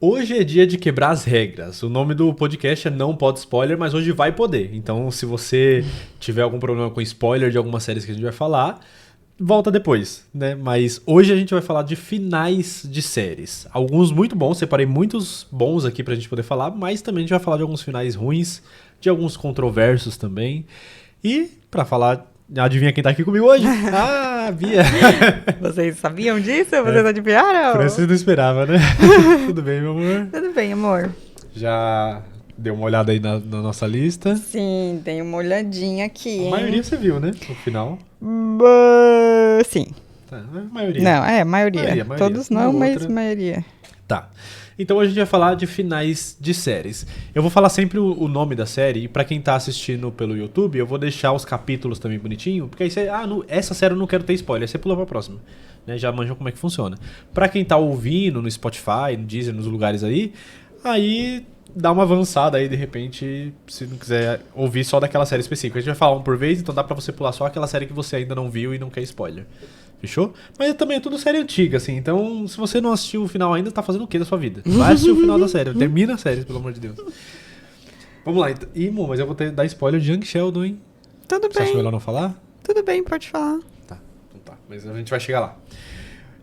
Hoje é dia de quebrar as regras. O nome do podcast é Não Pode Spoiler, mas hoje vai poder. Então, se você tiver algum problema com spoiler de algumas séries que a gente vai falar, volta depois, né? Mas hoje a gente vai falar de finais de séries. Alguns muito bons, separei muitos bons aqui pra gente poder falar, mas também a gente vai falar de alguns finais ruins, de alguns controversos também. E, pra falar, adivinha quem tá aqui comigo hoje? Ah, Bia! Vocês sabiam disso? Vocês adivinharam? Por isso você não esperava, né? Tudo bem, meu amor? Tudo bem, amor. Já deu uma olhada aí na nossa lista? Sim, tem uma olhadinha aqui, A maioria você viu, né? No final. Sim. Tá, a maioria. Não, maioria. Maioria. Todos não, Uma mas outra. maioria. Tá. Então a gente vai falar de finais de séries. Eu vou falar sempre o nome da série, e pra quem tá assistindo pelo YouTube, eu vou deixar os capítulos também bonitinho, porque aí você, essa série eu não quero ter spoiler, aí você pula pra próxima. Né? Já manjam como é que funciona. Pra quem tá ouvindo no Spotify, no Deezer, nos lugares aí dá uma avançada aí, de repente, se não quiser ouvir só daquela série específica. A gente vai falar um por vez, então dá pra você pular só aquela série que você ainda não viu e não quer spoiler. Fechou? Mas também é tudo série antiga, assim. Então, se você não assistiu o final ainda, tá fazendo o que da sua vida? Vai assistir o final da série. Termina a série, pelo amor de Deus. Vamos lá. Ih, amor, mas eu vou dar spoiler de Young Sheldon, hein? Tudo Você acha bem. melhor não falar? Tudo bem, pode falar. Tá, então tá. Mas a gente vai chegar lá.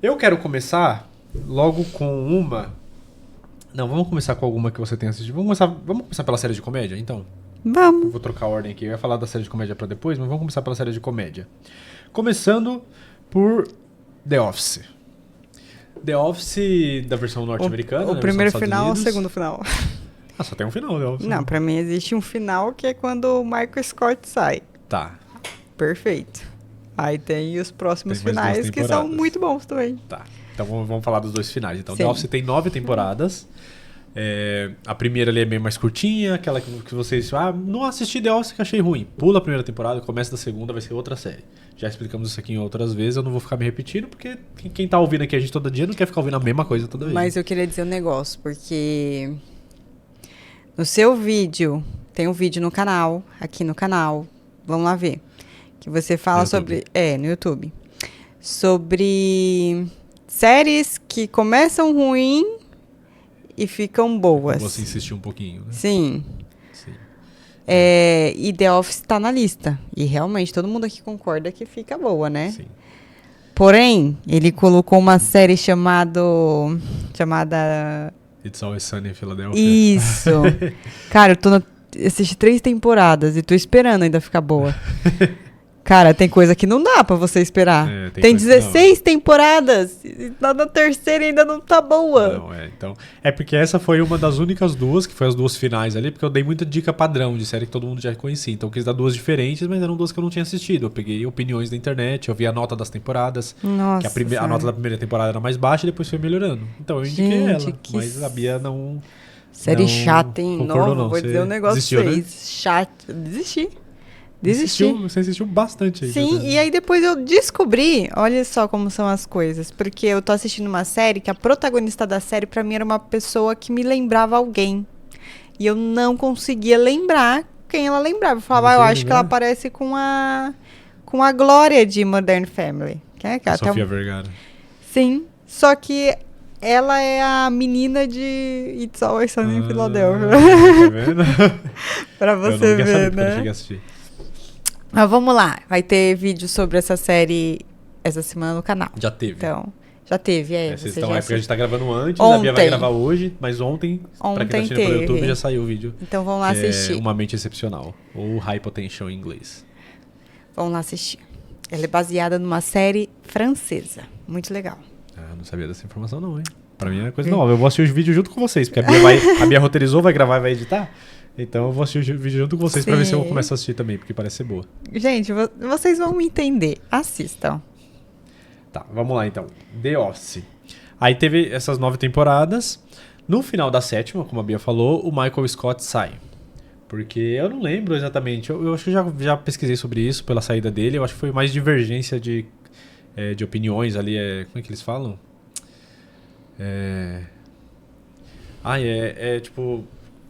Eu quero começar logo com uma... Não, vamos começar com alguma que você tenha assistido. Vamos começar pela série de comédia, então? Eu Vamos. vou trocar a ordem aqui. Eu ia falar da série de comédia pra depois, mas vamos começar pela série de comédia. Começando por The Office. The Office da versão norte-americana, O né, primeiro versão dos final ou o Estados segundo Unidos. final? Ah, só tem um final, The Office. Não, pra mim existe um final que é quando o Michael Scott sai. Tá, Perfeito. Aí tem os próximos Tem mais duas finais que são temporadas. muito bons também. tá. Então vamos falar dos dois finais. Então, Sim. The Office tem 9 temporadas. A primeira ali é bem mais curtinha, aquela que vocês... não assisti The Office que achei ruim. Pula a primeira temporada, começa da segunda, vai ser outra série. Já explicamos isso aqui em outras vezes, eu não vou ficar me repetindo, porque quem tá ouvindo aqui a gente todo dia não quer ficar ouvindo a mesma coisa toda vez. Mas eu queria dizer um negócio, porque no seu vídeo, tem um vídeo no canal, aqui no canal, vamos lá ver, que você fala No sobre... no YouTube. Sobre séries que começam ruim e ficam boas. Você insistiu um pouquinho, né? Sim. Sim. E The Office tá na lista. E realmente, todo mundo aqui concorda que fica boa, né? Sim. Porém, ele colocou uma série chamada... It's Always Sunny em Filadélfia. Isso. Cara, assisti 3 temporadas e tô esperando ainda ficar boa. Cara, tem coisa que não dá pra você esperar. Tem coisa que 16 temporadas. E na terceira ainda não tá boa. Não, então. É porque essa foi uma das únicas duas, que foi as duas finais ali, porque eu dei muita dica padrão de série que todo mundo já conhecia. Então eu quis dar duas diferentes, mas eram duas que eu não tinha assistido. Eu peguei opiniões da internet, eu vi a nota das temporadas. Nossa. Que a nota da primeira temporada era mais baixa e depois foi melhorando. Então eu indiquei Gente, ela. Mas a Bia não. Série não chata, hein? concordou, Novo, não. vou Você dizer um negócio desistiu, pra né? vocês. Chato. Desisti. Você insistiu bastante aí. Sim, e aí depois eu descobri, olha só como são as coisas, porque eu tô assistindo uma série que a protagonista da série pra mim era uma pessoa que me lembrava alguém. E eu não conseguia lembrar quem ela lembrava. Eu falava, eu acho que ela parece com a Glória de Modern Family. Que é, A Sofia Vergara. Sim, só que ela é a menina de It's Always Sunny em Philadelphia. Tá vendo? Pra você eu não ver, quero né? assistir. Mas vamos lá, vai ter vídeo sobre essa série essa semana no canal. Já teve. Então, já teve, Vocês você estão já aí porque a gente tá gravando antes, Ontem. a Bia vai gravar hoje, mas ontem pra quem tá assistindo pelo teve. YouTube, já saiu o vídeo. Então vamos lá assistir. Uma Mente Excepcional, ou High Potential em inglês. Vamos lá assistir. Ela é baseada numa série francesa. Muito legal. Não sabia dessa informação não, hein? Pra mim é coisa nova. Eu vou assistir os vídeos junto com vocês, porque a Bia roteirizou, vai gravar e vai editar. Então eu vou assistir o vídeo junto com vocês pra ver se eu começo a assistir também, porque parece ser boa. Gente, vocês vão me entender. Assistam. Tá, vamos lá então. The Office. Aí teve essas 9 temporadas. No final da 7ª, como a Bia falou, o Michael Scott sai. Porque eu não lembro exatamente. Eu acho que já pesquisei sobre isso pela saída dele. Eu acho que foi mais divergência de opiniões ali. Como é que eles falam? Tipo...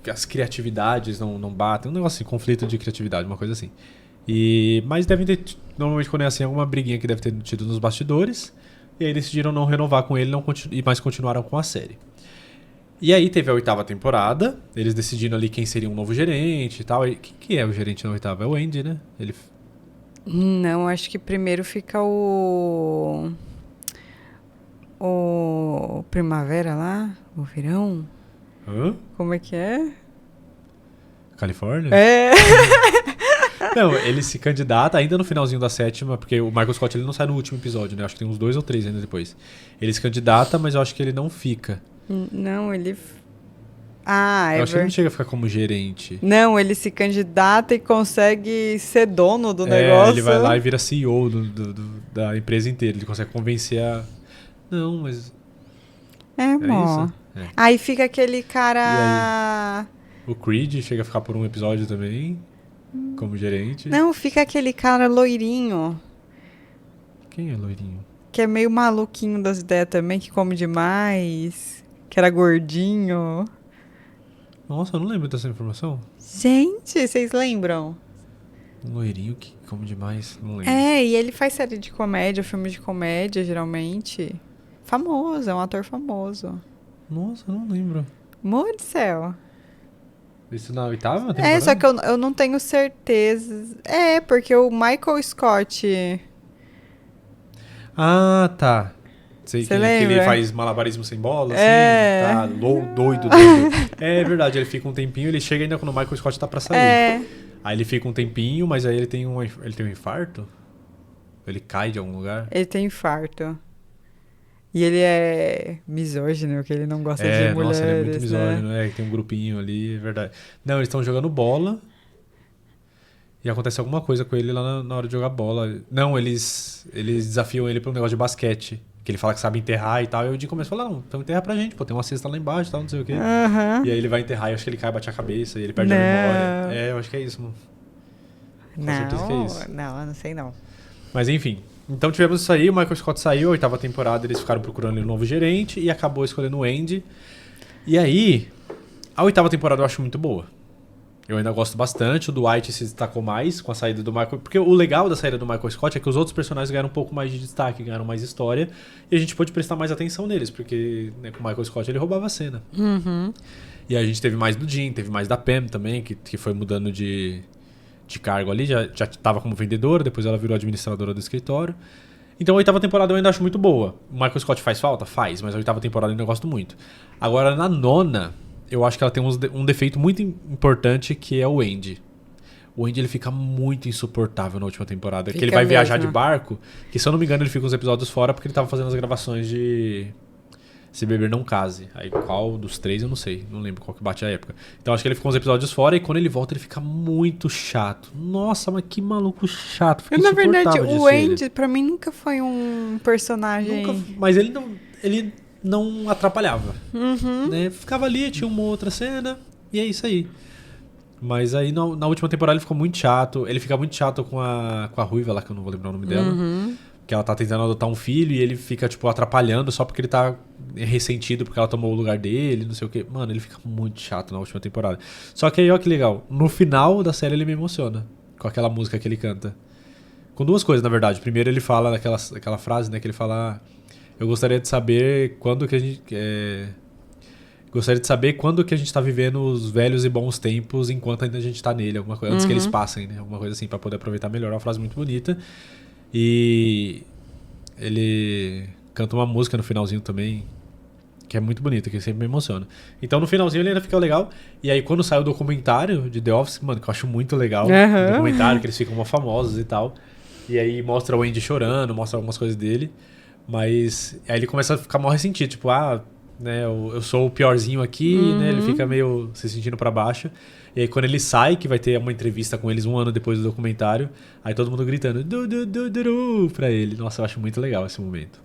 as criatividades não batem. Um negócio assim, conflito de criatividade, uma coisa assim. Mas devem ter... Normalmente quando é assim, alguma briguinha que deve ter tido nos bastidores. E aí decidiram não renovar com ele mas continuaram com a série. E aí teve a 8ª temporada, eles decidindo ali quem seria um novo gerente e tal. E quem que é o gerente na 8ª? É o Andy, né? Ele... Não, acho que primeiro fica o Primavera lá, o Verão. Hã? Como é que é? Califórnia? É. Não, ele se candidata ainda no finalzinho da 7ª, porque o Michael Scott ele não sai no último episódio, né? Acho que tem uns 2 ou 3 ainda depois. Ele se candidata, mas eu acho que ele não fica. Não, ele... Ah, é Eu acho que ele não verdade. chega a ficar como gerente. Não, ele se candidata e consegue ser dono do negócio. Ele vai lá e vira CEO da empresa inteira. Ele consegue convencer a... Não, mas... É, É mó. isso? É. Aí fica aquele cara... O Creed chega a ficar por um episódio também, como gerente. Não, fica aquele cara loirinho, Quem é loirinho? que é meio maluquinho das ideias também, que come demais, que era gordinho. Nossa, eu não lembro dessa informação. Gente, vocês lembram? Um loirinho que come demais, não lembro. É, e ele faz série de comédia, filme de comédia, geralmente. Famoso, é um ator famoso. Nossa, eu não lembro. Amor do céu. Isso na 8ª temporada? É, só que eu não tenho certeza. É, porque o Michael Scott... Ah, tá. Sei Você que ele lembra? faz malabarismo sem bola, assim. É. Tá doido. É verdade, ele fica um tempinho, ele chega ainda quando o Michael Scott tá pra sair. É, Aí ele fica um tempinho, mas aí ele tem um infarto? Ele cai de algum lugar? ele tem infarto. E ele é misógino, que ele não gosta de mulheres, nossa, ele é muito misógino, né? tem um grupinho ali, é verdade. Não, eles estão jogando bola e acontece alguma coisa com ele lá na hora de jogar bola. Não, eles desafiam ele pra um negócio de basquete, que ele fala que sabe enterrar e tal, e o Jim começa a falar, não, então enterra pra gente, pô, tem uma cesta lá embaixo e tal, não sei o quê. Aham. E aí ele vai enterrar e eu acho que ele cai, bate a cabeça e ele perde a Não. memória. É, eu acho que é isso, mano. Com certeza que é isso. Não, eu não sei não. Mas enfim, então tivemos isso aí, o Michael Scott saiu, a 8ª temporada eles ficaram procurando um novo gerente e acabou escolhendo o Andy. E aí, a 8ª temporada eu acho muito boa. Eu ainda gosto bastante, o Dwight se destacou mais com a saída do Michael... Porque o legal da saída do Michael Scott é que os outros personagens ganharam um pouco mais de destaque, ganharam mais história, e a gente pôde prestar mais atenção neles, porque né, com o Michael Scott ele roubava a cena. Uhum. E a gente teve mais do Jim, teve mais da Pam também, que foi mudando de cargo ali, já tava como vendedora, depois ela virou administradora do escritório. Então a 8ª temporada eu ainda acho muito boa. O Michael Scott faz falta? Faz, mas a 8ª temporada eu ainda gosto muito. Agora na 9ª, eu acho que ela tem um defeito muito importante, que é o Andy. O Andy ele fica muito insuportável na última temporada. Que ele vai viajar de barco, que se eu não me engano ele fica uns episódios fora porque ele tava fazendo as gravações de Se Beber Não Case. Aí qual dos 3 eu não sei, não lembro qual que bate a época. Então acho que ele ficou uns episódios fora e quando ele volta ele fica muito chato. Nossa, mas que maluco chato. Fica Na verdade, insuportável o de ser Andy pra mim nunca foi um personagem... mas ele não atrapalhava. Uhum. Né? Ficava ali, tinha uma outra cena e é isso aí. Mas aí na última temporada ele ficou muito chato. Ele fica muito chato com a Ruiva lá, que eu não vou lembrar o nome dela. Uhum. Que ela tá tentando adotar um filho e ele fica, tipo, atrapalhando só porque ele tá ressentido porque ela tomou o lugar dele, não sei o quê. Mano, ele fica muito chato na última temporada. Só que aí, ó que legal. No final da série ele me emociona com aquela música que ele canta. Com duas coisas, na verdade. Primeiro ele fala aquela frase, né? Que ele fala... Eu gostaria de saber quando que a gente... Gostaria de saber quando que a gente tá vivendo os velhos e bons tempos enquanto ainda a gente tá nele. Alguma coisa, antes que eles passem, né? Alguma coisa assim, pra poder aproveitar melhor. É uma frase muito bonita. E ele canta uma música no finalzinho também, que é muito bonita, que sempre me emociona. Então no finalzinho ele ainda fica legal. E aí quando sai o documentário de The Office, mano, que eu acho muito legal. Uhum. O documentário, que eles ficam famosos e tal. E aí mostra o Andy chorando, mostra algumas coisas dele. Mas aí ele começa a ficar mal ressentido, tipo, né, eu sou o piorzinho aqui, né? Ele fica meio se sentindo pra baixo. E aí quando ele sai, que vai ter uma entrevista com eles 1 ano depois do documentário, aí todo mundo gritando pra ele. Nossa, eu acho muito legal esse momento.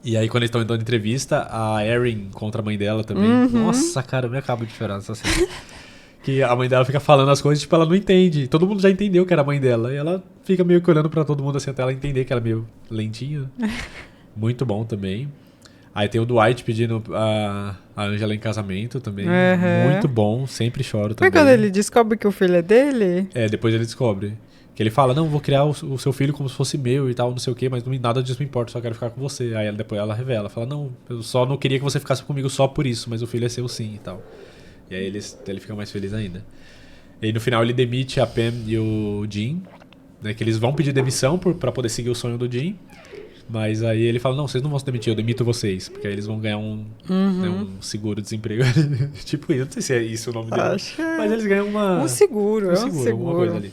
E aí quando eles estão dando entrevista, a Erin contra a mãe dela também. Nossa, cara, eu me acabo de chorar nessa cena. Que a mãe dela fica falando as coisas, tipo, ela não entende. Todo mundo já entendeu que era a mãe dela. E ela fica meio que olhando pra todo mundo assim, até ela entender que ela é meio lentinha. Muito bom também. Aí tem o Dwight pedindo a Angela em casamento também. Uhum. Muito bom, sempre choro Mas também. quando ele descobre que o filho é dele... Depois ele descobre Que ele fala, não, vou criar o seu filho como se fosse meu e tal, não sei o quê, mas nada disso me importa, só quero ficar com você. Aí depois ela revela, fala, não, eu só não queria que você ficasse comigo só por isso, mas o filho é seu sim e tal. E aí ele fica mais feliz ainda. E aí no final ele demite a Pam e o Jim, né, que eles vão pedir demissão pra poder seguir o sonho do Jim. Mas aí ele fala, não, vocês não vão se demitir, eu demito vocês. Porque aí eles vão ganhar né, um seguro-desemprego. Tipo, eu não sei se é isso o nome dele. Mas eles ganham um seguro, alguma coisa ali.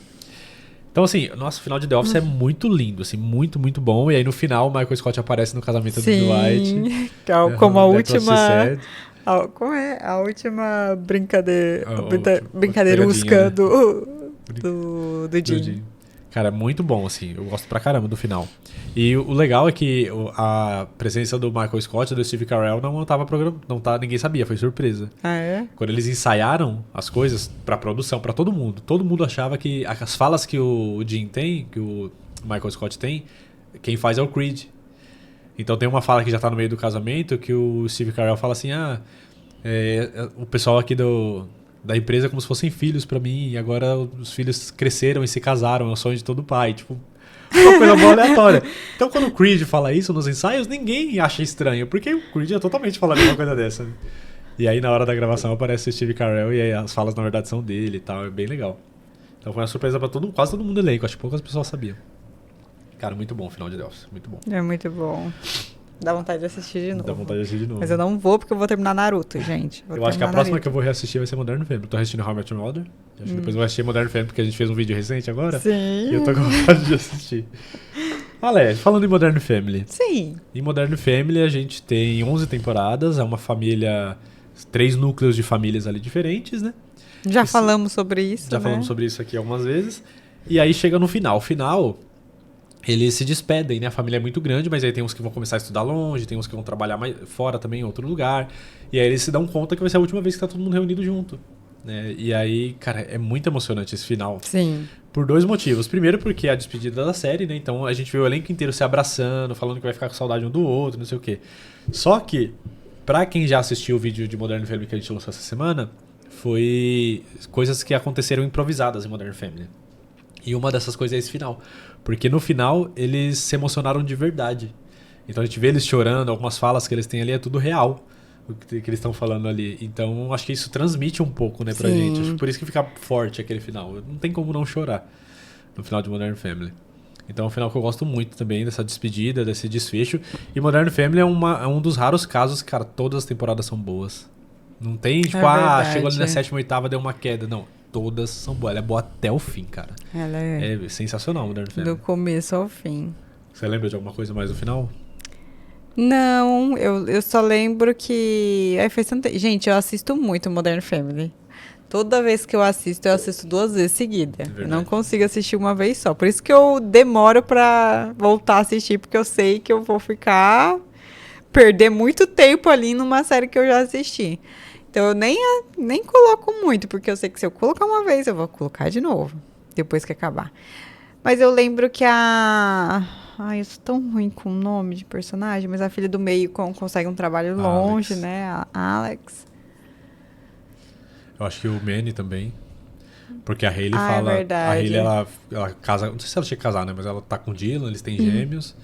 Então, assim, nosso final de The Office é muito lindo, assim, muito, muito bom. E aí, no final, o Michael Scott aparece no casamento do Dwight. Como a última... Como é? A última brincadeirusca do Jim. Cara, é muito bom, assim. Eu gosto pra caramba do final. E o legal é que a presença do Michael Scott e do Steve Carell não tava programado. Ninguém sabia, foi surpresa. Ah, é? Quando eles ensaiaram as coisas pra produção, pra todo mundo achava que as falas que o Jim tem, que o Michael Scott tem, quem faz é o Creed. Então tem uma fala que já tá no meio do casamento que o Steve Carell fala assim, o pessoal aqui da empresa é como se fossem filhos pra mim, e agora os filhos cresceram e se casaram, é o sonho de todo pai, tipo, uma coisa boa aleatória. Então quando o Creed fala isso nos ensaios, ninguém acha estranho, porque o Creed é totalmente falaria uma coisa dessa. Né? E aí na hora da gravação aparece o Steve Carell e aí as falas na verdade são dele e tal, é bem legal. Então foi uma surpresa pra quase todo mundo do elenco, acho que poucas pessoas sabiam. Cara, muito bom o final de The Office, muito bom. É muito bom. Dá vontade de assistir de novo. Dá vontade de assistir de novo. Mas eu não vou porque eu vou terminar Naruto, gente. Eu acho que a próxima que eu vou reassistir vai ser Modern Family. Tô assistindo How I Met Your Mother. Acho que depois eu vou assistir Modern Family porque a gente fez um vídeo recente agora. Sim. E eu tô com vontade de assistir. Falando em Modern Family. Sim. Em Modern Family a gente tem 11 temporadas. É uma família... 3 núcleos de famílias ali diferentes, né? Já falamos sobre isso, Já falamos sobre isso aqui algumas vezes. E aí chega no final. O final... Eles se despedem, né? A família é muito grande, mas aí tem uns que vão começar a estudar longe, tem uns que vão trabalhar mais fora também, em outro lugar. E aí eles se dão conta que vai ser a última vez que tá todo mundo reunido junto. Né? E aí, cara, é muito emocionante esse final. Sim. Por 2 motivos. Primeiro, porque é a despedida da série, né? Então a gente vê o elenco inteiro se abraçando, falando que vai ficar com saudade um do outro, não sei o quê. Só que, pra quem já assistiu o vídeo de Modern Family que a gente lançou essa semana, foi coisas que aconteceram improvisadas em Modern Family. E uma dessas coisas é esse final. Porque no final, eles se emocionaram de verdade. Então a gente vê eles chorando, algumas falas que eles têm ali é tudo real. O que eles estão falando ali. Então acho que isso transmite um pouco, né, pra gente. Acho que por isso que fica forte aquele final. Não tem como não chorar no final de Modern Family. Então é um final que eu gosto muito também, dessa despedida, desse desfecho. E Modern Family é um dos raros casos que, cara, todas as temporadas são boas. Não tem, tipo, chegou ali na 7ª, 8ª, deu uma queda. Não. Todas são boas. Ela é boa até o fim, cara. Ela é sensacional, Modern Family. Do começo ao fim. Você lembra de alguma coisa mais do final? Não, eu só lembro que... Gente, eu assisto muito Modern Family. Toda vez que eu assisto 2 vezes seguida. Eu não consigo assistir uma vez só. Por isso que eu demoro pra voltar a assistir, porque eu sei que eu vou perder muito tempo ali numa série que eu já assisti. Então eu nem coloco muito, porque eu sei que se eu colocar uma vez, eu vou colocar de novo, depois que acabar. Mas eu lembro que Ai, eu sou tão ruim com o nome de personagem, mas a filha do meio consegue um trabalho longe, né? A Alex. Eu acho que o Manny também. Porque a Hayley fala... É verdade. A Hayley, ela casa... Não sei se ela tinha que casar, né? Mas ela tá com o Dylan, eles têm gêmeos.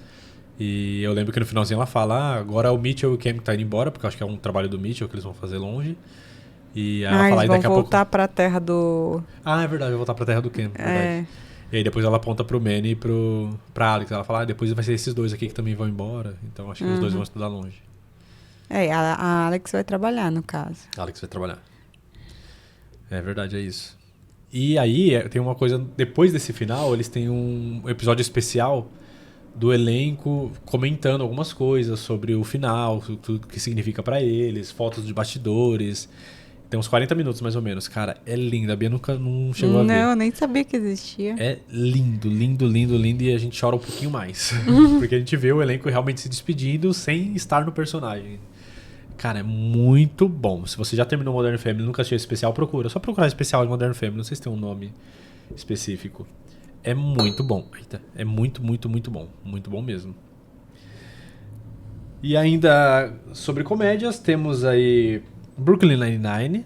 E eu lembro que no finalzinho ela fala, agora é o Mitchell e o Cam que tá indo embora, porque eu acho que é um trabalho do Mitchell que eles vão fazer longe. E ela fala, eles vão voltar pra terra do... é verdade, vai voltar pra terra do Cam, verdade. E aí depois ela aponta pro Manny e pra Alex. Ela fala, depois vai ser esses 2 aqui que também vão embora. Então acho que os 2 vão estudar longe. A Alex vai trabalhar, no caso. A Alex vai trabalhar. É verdade, é isso. E aí tem uma coisa, depois desse final, eles têm um episódio especial do elenco comentando algumas coisas sobre o final, tudo que significa pra eles, fotos de bastidores. Tem uns 40 minutos mais ou menos. Cara, é lindo. A Bia nunca não chegou a ver. Não, eu nem sabia que existia. É lindo, lindo, lindo, lindo. E a gente chora um pouquinho mais. Porque a gente vê o elenco realmente se despedindo sem estar no personagem. Cara, é muito bom. Se você já terminou Modern Family e nunca assistiu esse especial, procura. É só procurar especial de Modern Family. Não sei se tem um nome específico. É muito bom. Eita, é muito, muito, muito bom. Muito bom mesmo. E ainda sobre comédias, temos aí Brooklyn Nine-Nine.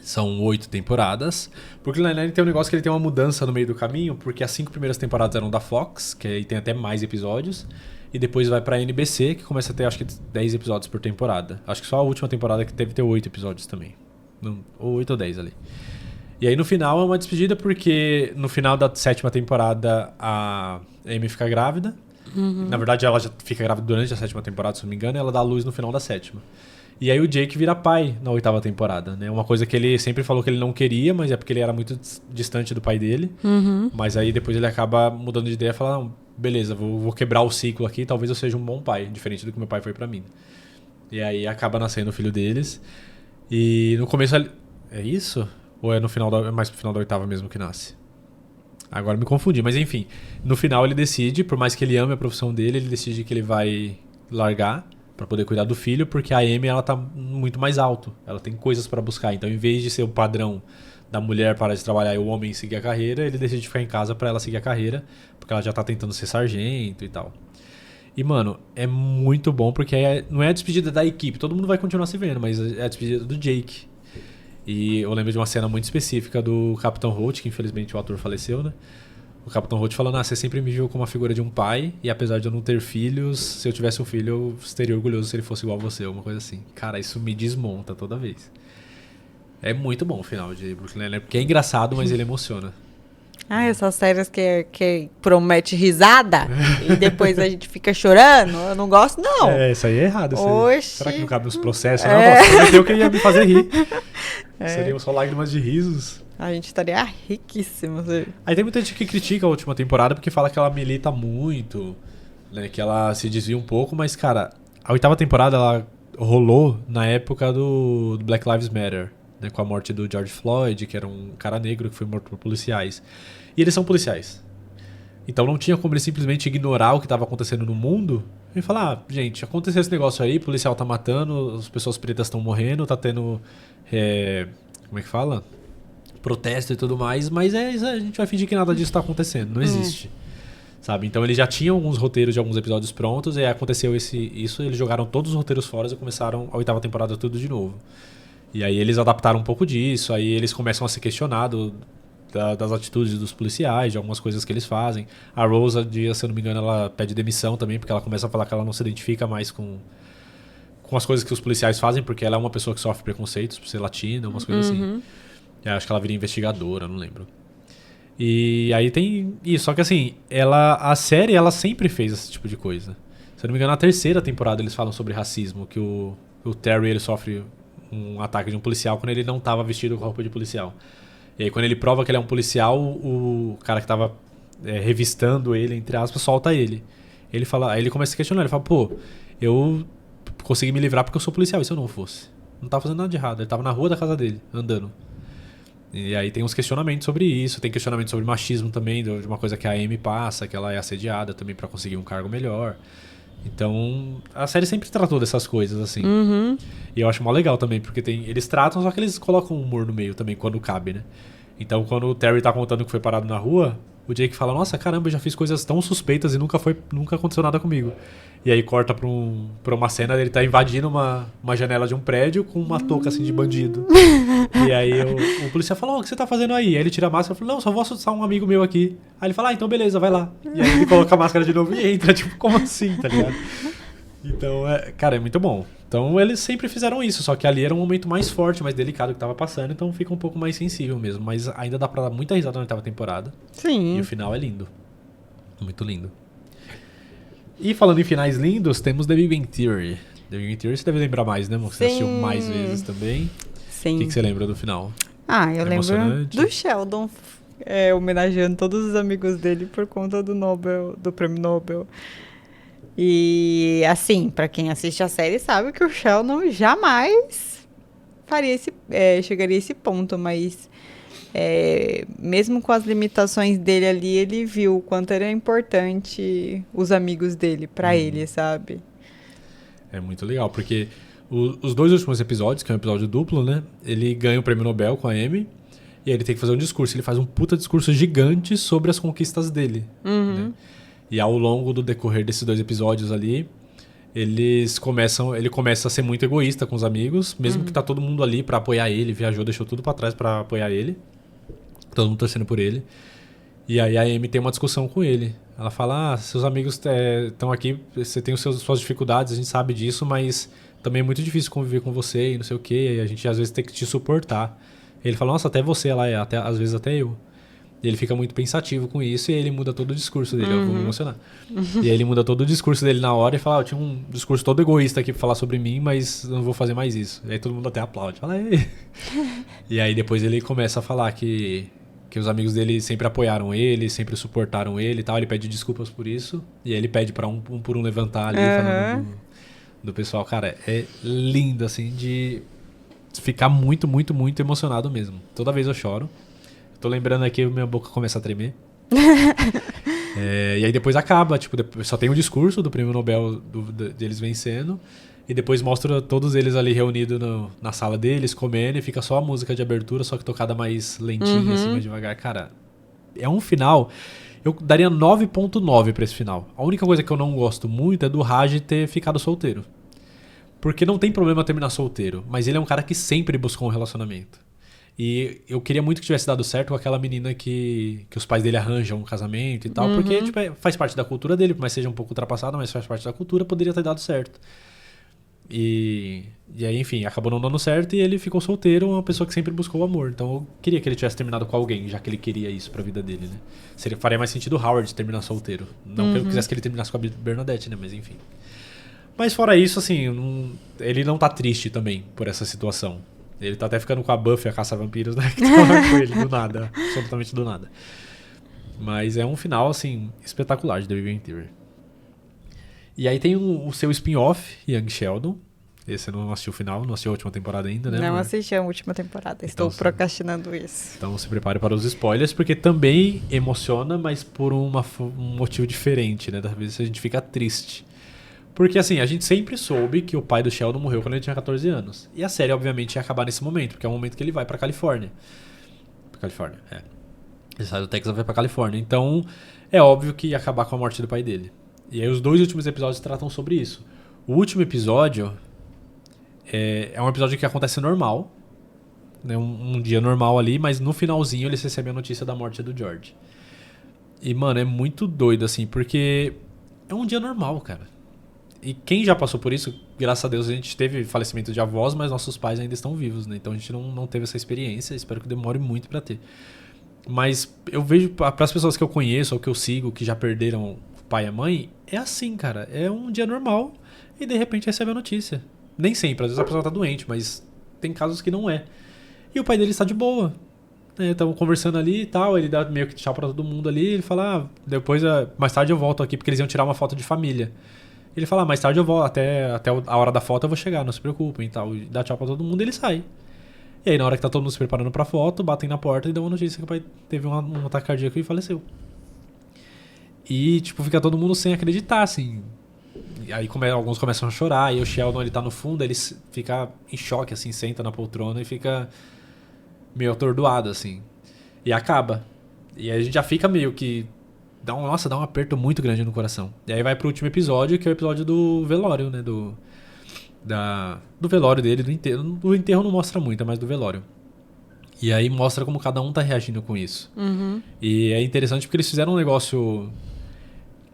São 8 temporadas. Brooklyn Nine-Nine tem um negócio que ele tem uma mudança no meio do caminho, porque as 5 primeiras temporadas eram da Fox, que aí tem até mais episódios. E depois vai pra NBC, que começa a ter, acho que, 10 episódios por temporada. Acho que só a última temporada que deve ter 8 episódios também. Ou 8 ou 10 ali. E aí no final é uma despedida, porque no final da 7ª temporada a Amy fica grávida. Na verdade, ela já fica grávida durante a 7ª temporada, se não me engano, e ela dá à luz no final da 7ª. E aí o Jake vira pai na 8ª temporada, né? Uma coisa que ele sempre falou que ele não queria, mas é porque ele era muito distante do pai dele. Mas aí depois ele acaba mudando de ideia e fala, não, beleza, vou quebrar o ciclo aqui, talvez eu seja um bom pai, diferente do que meu pai foi pra mim. E aí acaba nascendo o filho deles. E no começo... É isso? Ou é no final é mais pro final da 8ª mesmo que nasce? Agora me confundi, mas enfim. No final ele decide, por mais que ele ame a profissão dele, ele decide que ele vai largar pra poder cuidar do filho, porque a Amy, ela tá muito mais alto. Ela tem coisas pra buscar. Então, em vez de ser o padrão da mulher parar de trabalhar e o homem seguir a carreira, ele decide ficar em casa pra ela seguir a carreira, porque ela já tá tentando ser sargento e tal. E, mano, é muito bom, porque não é a despedida da equipe. Todo mundo vai continuar se vendo, mas é a despedida do Jake. E eu lembro de uma cena muito específica do Capitão Holt, que infelizmente o ator faleceu, né? O Capitão Holt falando, você sempre me viu como a figura de um pai, e apesar de eu não ter filhos, se eu tivesse um filho, eu estaria orgulhoso se ele fosse igual a você, uma coisa assim. Cara, isso me desmonta toda vez. É muito bom o final de Brooklyn Nine-Nine, porque é engraçado, mas ele emociona. Essas séries que promete risada e depois a gente fica chorando, eu não gosto, não. Isso aí é errado. Oxi. Será que não cabe nos processos? Não, você prometeu que ia me fazer rir. Seriam só lágrimas de risos. A gente estaria riquíssimos. Aí tem muita gente que critica a última temporada porque fala que ela milita muito, né, que ela se desvia um pouco, mas, cara, a 8ª temporada ela rolou na época do Black Lives Matter, né, com a morte do George Floyd, que era um cara negro que foi morto por policiais. E eles são policiais. Então não tinha como eles simplesmente ignorar o que estava acontecendo no mundo e falar, gente, aconteceu esse negócio aí, o policial tá matando, as pessoas pretas estão morrendo, tá tendo... como é que fala? Protesto e tudo mais, mas a gente vai fingir que nada disso tá acontecendo, não existe. Sabe? Então eles já tinham alguns roteiros de alguns episódios prontos, e aí aconteceu isso, eles jogaram todos os roteiros fora e começaram a 8ª temporada tudo de novo. E aí eles adaptaram um pouco disso, aí eles começam a ser questionados das atitudes dos policiais, de algumas coisas que eles fazem. A Rosa, se eu não me engano, ela pede demissão também, porque ela começa a falar que ela não se identifica mais com as coisas que os policiais fazem, porque ela é uma pessoa que sofre preconceitos por ser latina, umas coisas assim. E acho que ela vira investigadora, não lembro. E aí tem isso, só que assim, a série, ela sempre fez esse tipo de coisa. Se eu não me engano, na 3ª temporada eles falam sobre racismo, que o Terry, ele sofre um ataque de um policial quando ele não estava vestido com a roupa de policial. E aí quando ele prova que ele é um policial, o cara que estava revistando ele, entre aspas, solta ele. Aí ele começa a se questionar, ele fala, eu consegui me livrar porque eu sou policial, e se eu não fosse? Não tava fazendo nada de errado, ele tava na rua da casa dele, andando. E aí tem uns questionamentos sobre isso, tem questionamento sobre machismo também, de uma coisa que a Amy passa, que ela é assediada também pra conseguir um cargo melhor. Então, a série sempre tratou dessas coisas, assim. E eu acho mó legal também, porque eles tratam, só que eles colocam humor no meio também, quando cabe, né? Então, quando o Terry tá contando que foi parado na rua, o Jake fala, nossa, caramba, eu já fiz coisas tão suspeitas e nunca aconteceu nada comigo. E aí corta pra uma cena dele tá invadindo uma janela de um prédio com uma touca assim de bandido. E aí o policial fala, o que você tá fazendo aí? Aí ele tira a máscara e fala, não, só vou assustar um amigo meu aqui. Aí ele fala, então beleza, vai lá. E aí ele coloca a máscara de novo e entra, tipo, como assim, tá ligado? Então, cara, é muito bom. Então eles sempre fizeram isso, só que ali era um momento mais forte, mais delicado que tava passando, então fica um pouco mais sensível mesmo. Mas ainda dá pra dar muita risada na 8ª temporada. Sim. E o final é lindo. Muito lindo. E falando em finais lindos, temos The Big Bang Theory. The Big Bang Theory você deve lembrar mais, né, amor? Você assistiu mais vezes também. Sim. O que você lembra do final? Eu lembro do Sheldon homenageando todos os amigos dele por conta do prêmio Nobel. E, assim, pra quem assiste a série sabe que o Sheldon jamais chegaria a esse ponto, mas mesmo com as limitações dele ali, ele viu o quanto era importante os amigos dele pra ele, sabe? É muito legal, porque os 2 últimos episódios, que é um episódio duplo, né? Ele ganha o prêmio Nobel com a Amy, e aí ele tem que fazer um discurso. Ele faz um puta discurso gigante sobre as conquistas dele. Né? E ao longo do decorrer desses 2 episódios ali, ele começa a ser muito egoísta com os amigos, mesmo que tá todo mundo ali pra apoiar ele, viajou, deixou tudo pra trás pra apoiar ele. Todo mundo torcendo por ele. E aí a Amy tem uma discussão com ele. Ela fala, seus amigos estão aqui, você tem suas dificuldades, a gente sabe disso, mas também é muito difícil conviver com você e não sei o quê, e a gente às vezes tem que te suportar. Ele fala, nossa, até você, ela às vezes até eu. E ele fica muito pensativo com isso e aí ele muda todo o discurso dele. Eu vou me emocionar. E aí ele muda todo o discurso dele na hora e fala, eu tinha um discurso todo egoísta aqui pra falar sobre mim, mas não vou fazer mais isso. E aí todo mundo até aplaude. Fala, ei. E aí depois ele começa a falar que os amigos dele sempre apoiaram ele, sempre suportaram ele e tal. Ele pede desculpas por isso. E aí ele pede pra um por um levantar ali, falando do pessoal. Cara, é lindo, assim, de ficar muito, muito, muito emocionado mesmo. Toda vez eu choro. Tô lembrando aqui, minha boca começa a tremer. E aí depois acaba, tipo, só tem um discurso do prêmio Nobel deles vencendo. E depois mostra todos eles ali reunidos na sala deles, comendo, e fica só a música de abertura, só que tocada mais lentinha, assim, mais devagar. Cara, é um final... Eu daria 9.9 pra esse final. A única coisa que eu não gosto muito é do Raj ter ficado solteiro. Porque não tem problema terminar solteiro, mas ele é um cara que sempre buscou um relacionamento. E eu queria muito que tivesse dado certo com aquela menina que os pais dele arranjam um casamento e tal, porque tipo, faz parte da cultura dele, mas seja um pouco ultrapassado, mas faz parte da cultura, poderia ter dado certo. E aí, enfim, acabou não dando certo e ele ficou solteiro, uma pessoa que sempre buscou o amor. Então eu queria que ele tivesse terminado com alguém, já que ele queria isso pra vida dele, né? Faria mais sentido o Howard terminar solteiro. Não que eu quisesse que ele terminasse com a Bernadette, né? Mas enfim. Mas fora isso, assim, ele não tá triste também por essa situação. Ele tá até ficando com a Buffy, a caça-vampiros, né? Que tava com ele do nada. Absolutamente do nada. Mas é um final, assim, espetacular de The Big Bang Theory. E aí tem o seu spin-off, Young Sheldon. Esse eu não assistiu o final, não assistiu a última temporada ainda, né? Não assisti a última temporada, estou procrastinando isso. Então se prepare para os spoilers, porque também emociona, mas por um motivo diferente, né? Às vezes a gente fica triste. Porque assim, a gente sempre soube que o pai do Sheldon morreu quando ele tinha 14 anos. E a série, obviamente, ia acabar nesse momento, porque é o momento que ele vai pra Califórnia. Ele sai do Texas e vai pra Califórnia. Então, é óbvio que ia acabar com a morte do pai dele. E aí os 2 últimos episódios tratam sobre isso. O último episódio é um episódio que acontece normal, né? Um dia normal ali, mas no finalzinho eles recebem a notícia da morte do George. E, mano, é muito doido, assim, porque é um dia normal, cara. E quem já passou por isso, graças a Deus a gente teve falecimento de avós, mas nossos pais ainda estão vivos, né? Então a gente não teve essa experiência, espero que demore muito pra ter. Mas eu vejo, para as pessoas que eu conheço ou que eu sigo, que já perderam o pai e a mãe, é assim, cara. É um dia normal e de repente recebe a notícia. Nem sempre, às vezes a pessoa tá doente, mas tem casos que não é. E o pai dele está de boa. Estavam conversando ali e tal, ele dá meio que tchau pra todo mundo ali, ele fala, depois, mais tarde eu volto aqui, porque eles iam tirar uma foto de família. Ele fala, mais tarde eu volto, até a hora da foto eu vou chegar, não se preocupem e tal. E dá tchau pra todo mundo e ele sai. E aí na hora que tá todo mundo se preparando pra foto, batem na porta e dão uma notícia que o pai teve um ataque cardíaco e faleceu. E tipo, fica todo mundo sem acreditar, assim. E aí alguns começam a chorar, e o Sheldon ele tá no fundo, ele fica em choque, assim, senta na poltrona e fica meio atordoado, assim. E acaba. E aí a gente já fica meio que... dá um aperto muito grande no coração. E aí vai pro último episódio, que é o episódio do velório, né? Do velório dele, do enterro. Do enterro não mostra muito, mas do velório. E aí mostra como cada um tá reagindo com isso. E é interessante porque eles fizeram um negócio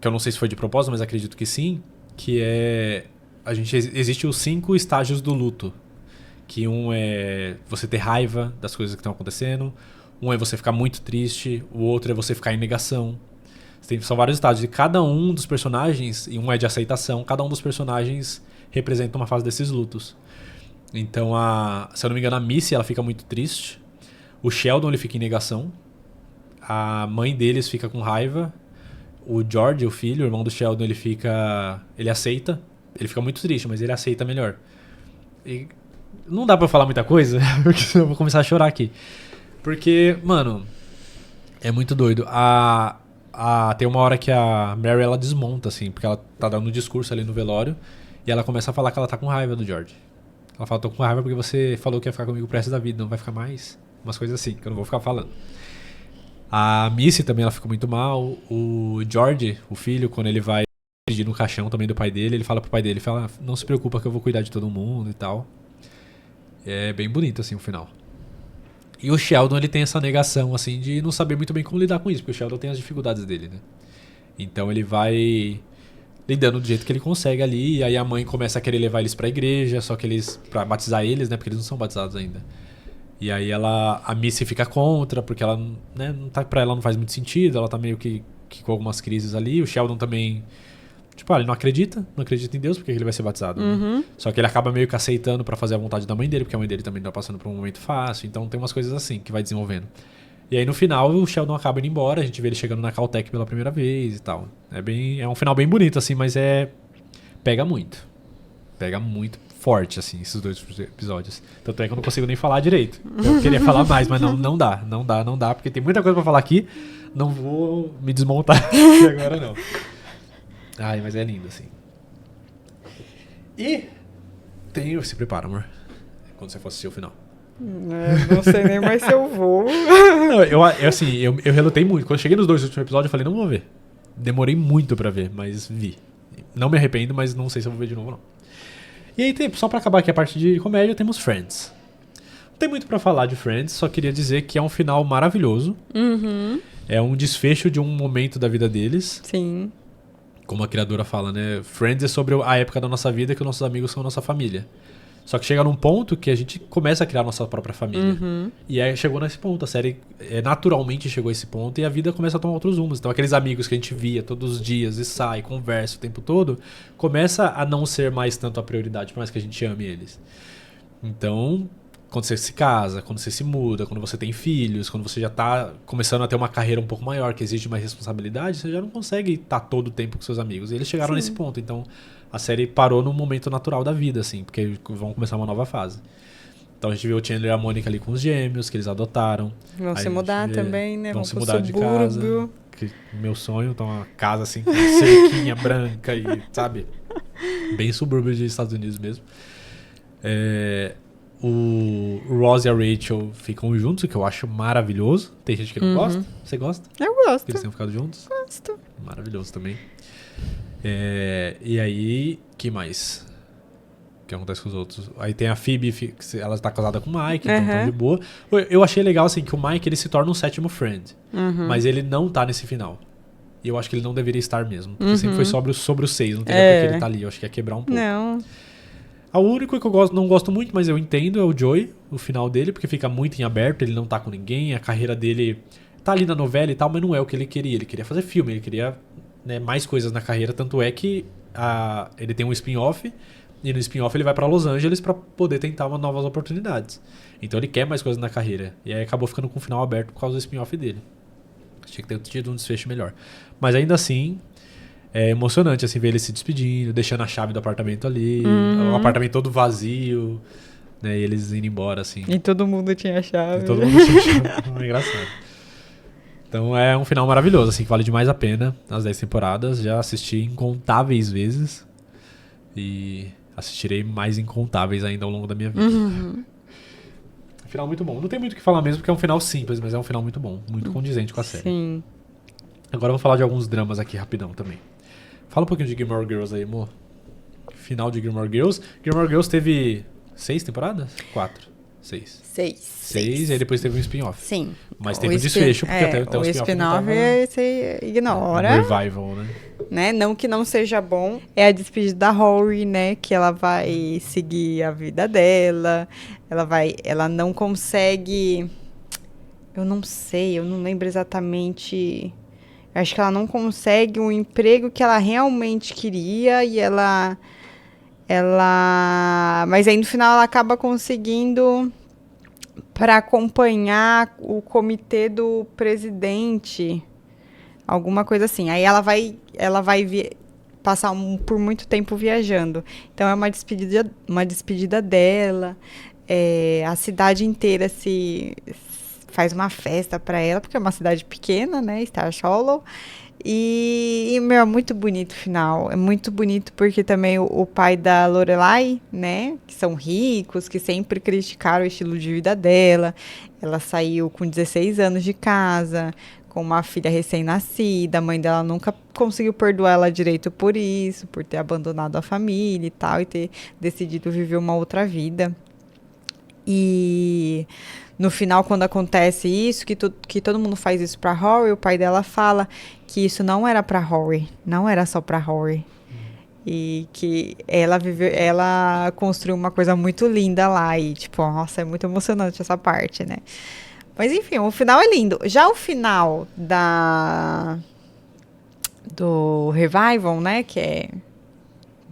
que eu não sei se foi de propósito, mas acredito que sim, que é... existe os 5 estágios do luto. Que um é você ter raiva das coisas que estão acontecendo, um é você ficar muito triste, o outro é você ficar em negação. São vários estágios, e cada um dos personagens, e um é de aceitação, cada um dos personagens representa uma fase desses lutos. Então, se eu não me engano, a Missy, ela fica muito triste, o Sheldon, ele fica em negação, a mãe deles fica com raiva, o George, o filho, o irmão do Sheldon, ele aceita, ele fica muito triste, mas ele aceita melhor. E não dá pra falar muita coisa, porque senão eu vou começar a chorar aqui. Porque, mano, é muito doido. Tem uma hora que a Mary, ela desmonta, assim, porque ela tá dando um discurso ali no velório, e ela começa a falar que ela tá com raiva do George. Ela fala, tô com raiva porque você falou que ia ficar comigo pro resto da vida, não vai ficar mais? Umas coisas assim, que eu não vou ficar falando. A Missy também, ela ficou muito mal. O George, o filho, quando ele vai no caixão também do pai dele. Ele fala pro pai dele, fala, não se preocupa que eu vou cuidar de todo mundo e tal. É bem bonito, assim, o final. E o Sheldon, ele tem essa negação, assim, de não saber muito bem como lidar com isso, porque o Sheldon tem as dificuldades dele, né? Então ele vai lidando do jeito que ele consegue ali, e aí a mãe começa a querer levar eles pra igreja, só que eles, pra batizar eles, né, porque eles não são batizados ainda. E aí a Missy fica contra, porque ela, né, pra ela não faz muito sentido, ela tá meio que com algumas crises ali, o Sheldon também... Tipo, ele não acredita em Deus, porque ele vai ser batizado. Né? Só que ele acaba meio que aceitando pra fazer a vontade da mãe dele, porque a mãe dele também tá passando por um momento fácil. Então tem umas coisas assim que vai desenvolvendo. E aí no final o Sheldon acaba indo embora, a gente vê ele chegando na Caltech pela primeira vez e tal. É um final bem bonito, assim, mas pega muito. Pega muito forte, assim, esses 2 episódios. Tanto é que eu não consigo nem falar direito. Eu queria falar mais, mas não dá, porque tem muita coisa pra falar aqui. Não vou me desmontar aqui agora, não. Ai, mas é lindo, assim. E se prepara, amor. Quando você for assistir o final. Não sei nem mais se eu vou. Não, eu relutei muito. Quando eu cheguei nos 2 últimos episódios, eu falei, não vou ver. Demorei muito pra ver, mas vi. Não me arrependo, mas não sei se eu vou ver de novo, não. E aí, só pra acabar aqui a parte de comédia, temos Friends. Não tem muito pra falar de Friends, só queria dizer que é um final maravilhoso. É um desfecho de um momento da vida deles. Sim. Como a criadora fala, né? Friends é sobre a época da nossa vida que os nossos amigos são nossa família. Só que chega num ponto que a gente começa a criar nossa própria família. E aí chegou nesse ponto. A série naturalmente chegou a esse ponto e a vida começa a tomar outros rumos. Então aqueles amigos que a gente via todos os dias e sai, conversa o tempo todo, começa a não ser mais tanto a prioridade, por mais que a gente ame eles. Então, quando você se casa, quando você se muda, quando você tem filhos, quando você já tá começando a ter uma carreira um pouco maior, que exige mais responsabilidade, você já não consegue estar todo o tempo com seus amigos. E eles chegaram nesse ponto. Então, a série parou num momento natural da vida, assim, porque vão começar uma nova fase. Então, a gente viu o Chandler e a Mônica ali com os gêmeos, que eles adotaram. Vão se mudar também, né? Vão se mudar de casa. Que meu sonho, então, uma casa, assim, com cerquinha branca e, sabe? Bem subúrbio dos Estados Unidos mesmo. O Ross e a Rachel ficam juntos, o que eu acho maravilhoso. Tem gente que não gosta. Você gosta? Eu gosto. Que eles tenham ficado juntos? Gosto. Maravilhoso também. E aí, que mais? O que acontece com os outros? Aí tem a Phoebe, ela está casada com o Mike, então tá de boa. Eu achei legal, assim, que o Mike ele se torna um 7º friend. Mas ele não tá nesse final. E eu acho que ele não deveria estar mesmo. Porque sempre foi sobre os 6, não teria porque ele tá ali. Eu acho que ia quebrar um pouco. Não. O único que eu não gosto muito, mas eu entendo, é o Joey, o final dele, porque fica muito em aberto, ele não tá com ninguém, a carreira dele tá ali na novela e tal, mas não é o que ele queria. Ele queria fazer filme, ele queria, né, mais coisas na carreira, tanto é que ele tem um spin-off, e no spin-off ele vai pra Los Angeles pra poder tentar novas oportunidades. Então ele quer mais coisas na carreira. E aí acabou ficando com o final aberto por causa do spin-off dele. Tinha que ter tido um desfecho melhor. Mas ainda assim... É emocionante, assim, ver ele se despedindo, deixando a chave do apartamento ali, o apartamento todo vazio, né, e eles indo embora, assim. E todo mundo tinha a chave. E todo mundo tinha a chave. É engraçado. Então é um final maravilhoso, assim, que vale demais a pena, as 10 temporadas. Já assisti incontáveis vezes e assistirei mais incontáveis ainda ao longo da minha vida. Final muito bom. Não tem muito o que falar mesmo, porque é um final simples, mas é um final muito bom, muito condizente com a série. Sim. Agora eu vou falar de alguns dramas aqui rapidão também. Fala um pouquinho de Gilmore Girls aí, amor. Final de Gilmore Girls. Gilmore Girls teve 6 temporadas? 4? 6. 6, e aí depois teve um spin-off. Sim. Mas teve um desfecho, porque até o spin-off você ignora. Revival, né? Não que não seja bom. É a despedida da Rory, né? Que ela vai seguir a vida dela. Ela não consegue... Eu não sei, eu não lembro exatamente... Acho que ela não consegue um emprego que ela realmente queria e mas aí no final ela acaba conseguindo para acompanhar o comitê do presidente, alguma coisa assim. Aí ela vai passar por muito tempo viajando. Então é uma despedida dela. A cidade inteira faz uma festa para ela, porque é uma cidade pequena, né, Stars Hollow, e meu, é muito bonito o final, é muito bonito porque também o pai da Lorelai, né, que são ricos, que sempre criticaram o estilo de vida dela, ela saiu com 16 anos de casa, com uma filha recém-nascida. A mãe dela nunca conseguiu perdoar ela direito por isso, por ter abandonado a família e tal, e ter decidido viver uma outra vida. E no final, quando acontece isso, que todo mundo faz isso pra Rory, o pai dela fala que isso não era pra Rory, não era só pra Rory. E que ela construiu uma coisa muito linda lá. E, tipo, nossa, é muito emocionante essa parte, né? Mas, enfim, o final é lindo. Já o final do Revival, né? Que é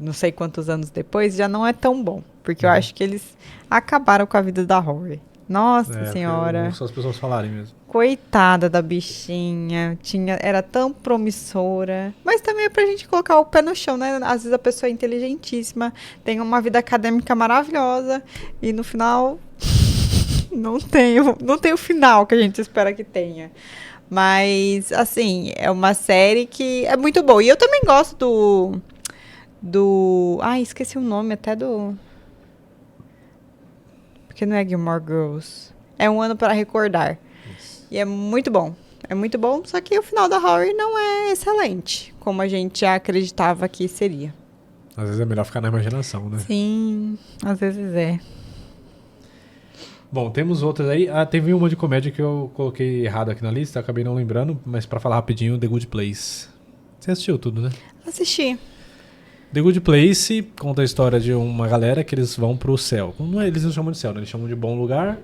não sei quantos anos depois, já não é tão bom. Porque eu acho que eles acabaram com a vida da Rory. Nossa senhora. Só as pessoas falarem mesmo. Coitada da bichinha, era tão promissora. Mas também é pra gente colocar o pé no chão, né? Às vezes a pessoa é inteligentíssima, tem uma vida acadêmica maravilhosa e no final não tem o final que a gente espera que tenha. Mas, assim, é uma série que é muito boa. E eu também gosto Ai, esqueci o nome até do... Porque não é Gilmore Girls. É Um Ano para Recordar. Isso. E é muito bom. É muito bom, só que o final da Rory não é excelente, como a gente já acreditava que seria. Às vezes é melhor ficar na imaginação, né? Sim, às vezes é. Bom, temos outras aí. Teve uma de comédia que eu coloquei errado aqui na lista, acabei não lembrando, mas pra falar rapidinho, The Good Place. Você assistiu tudo, né? Assisti. The Good Place conta a história de uma galera que eles vão pro céu. Eles não chamam de céu, né? Eles chamam de bom lugar.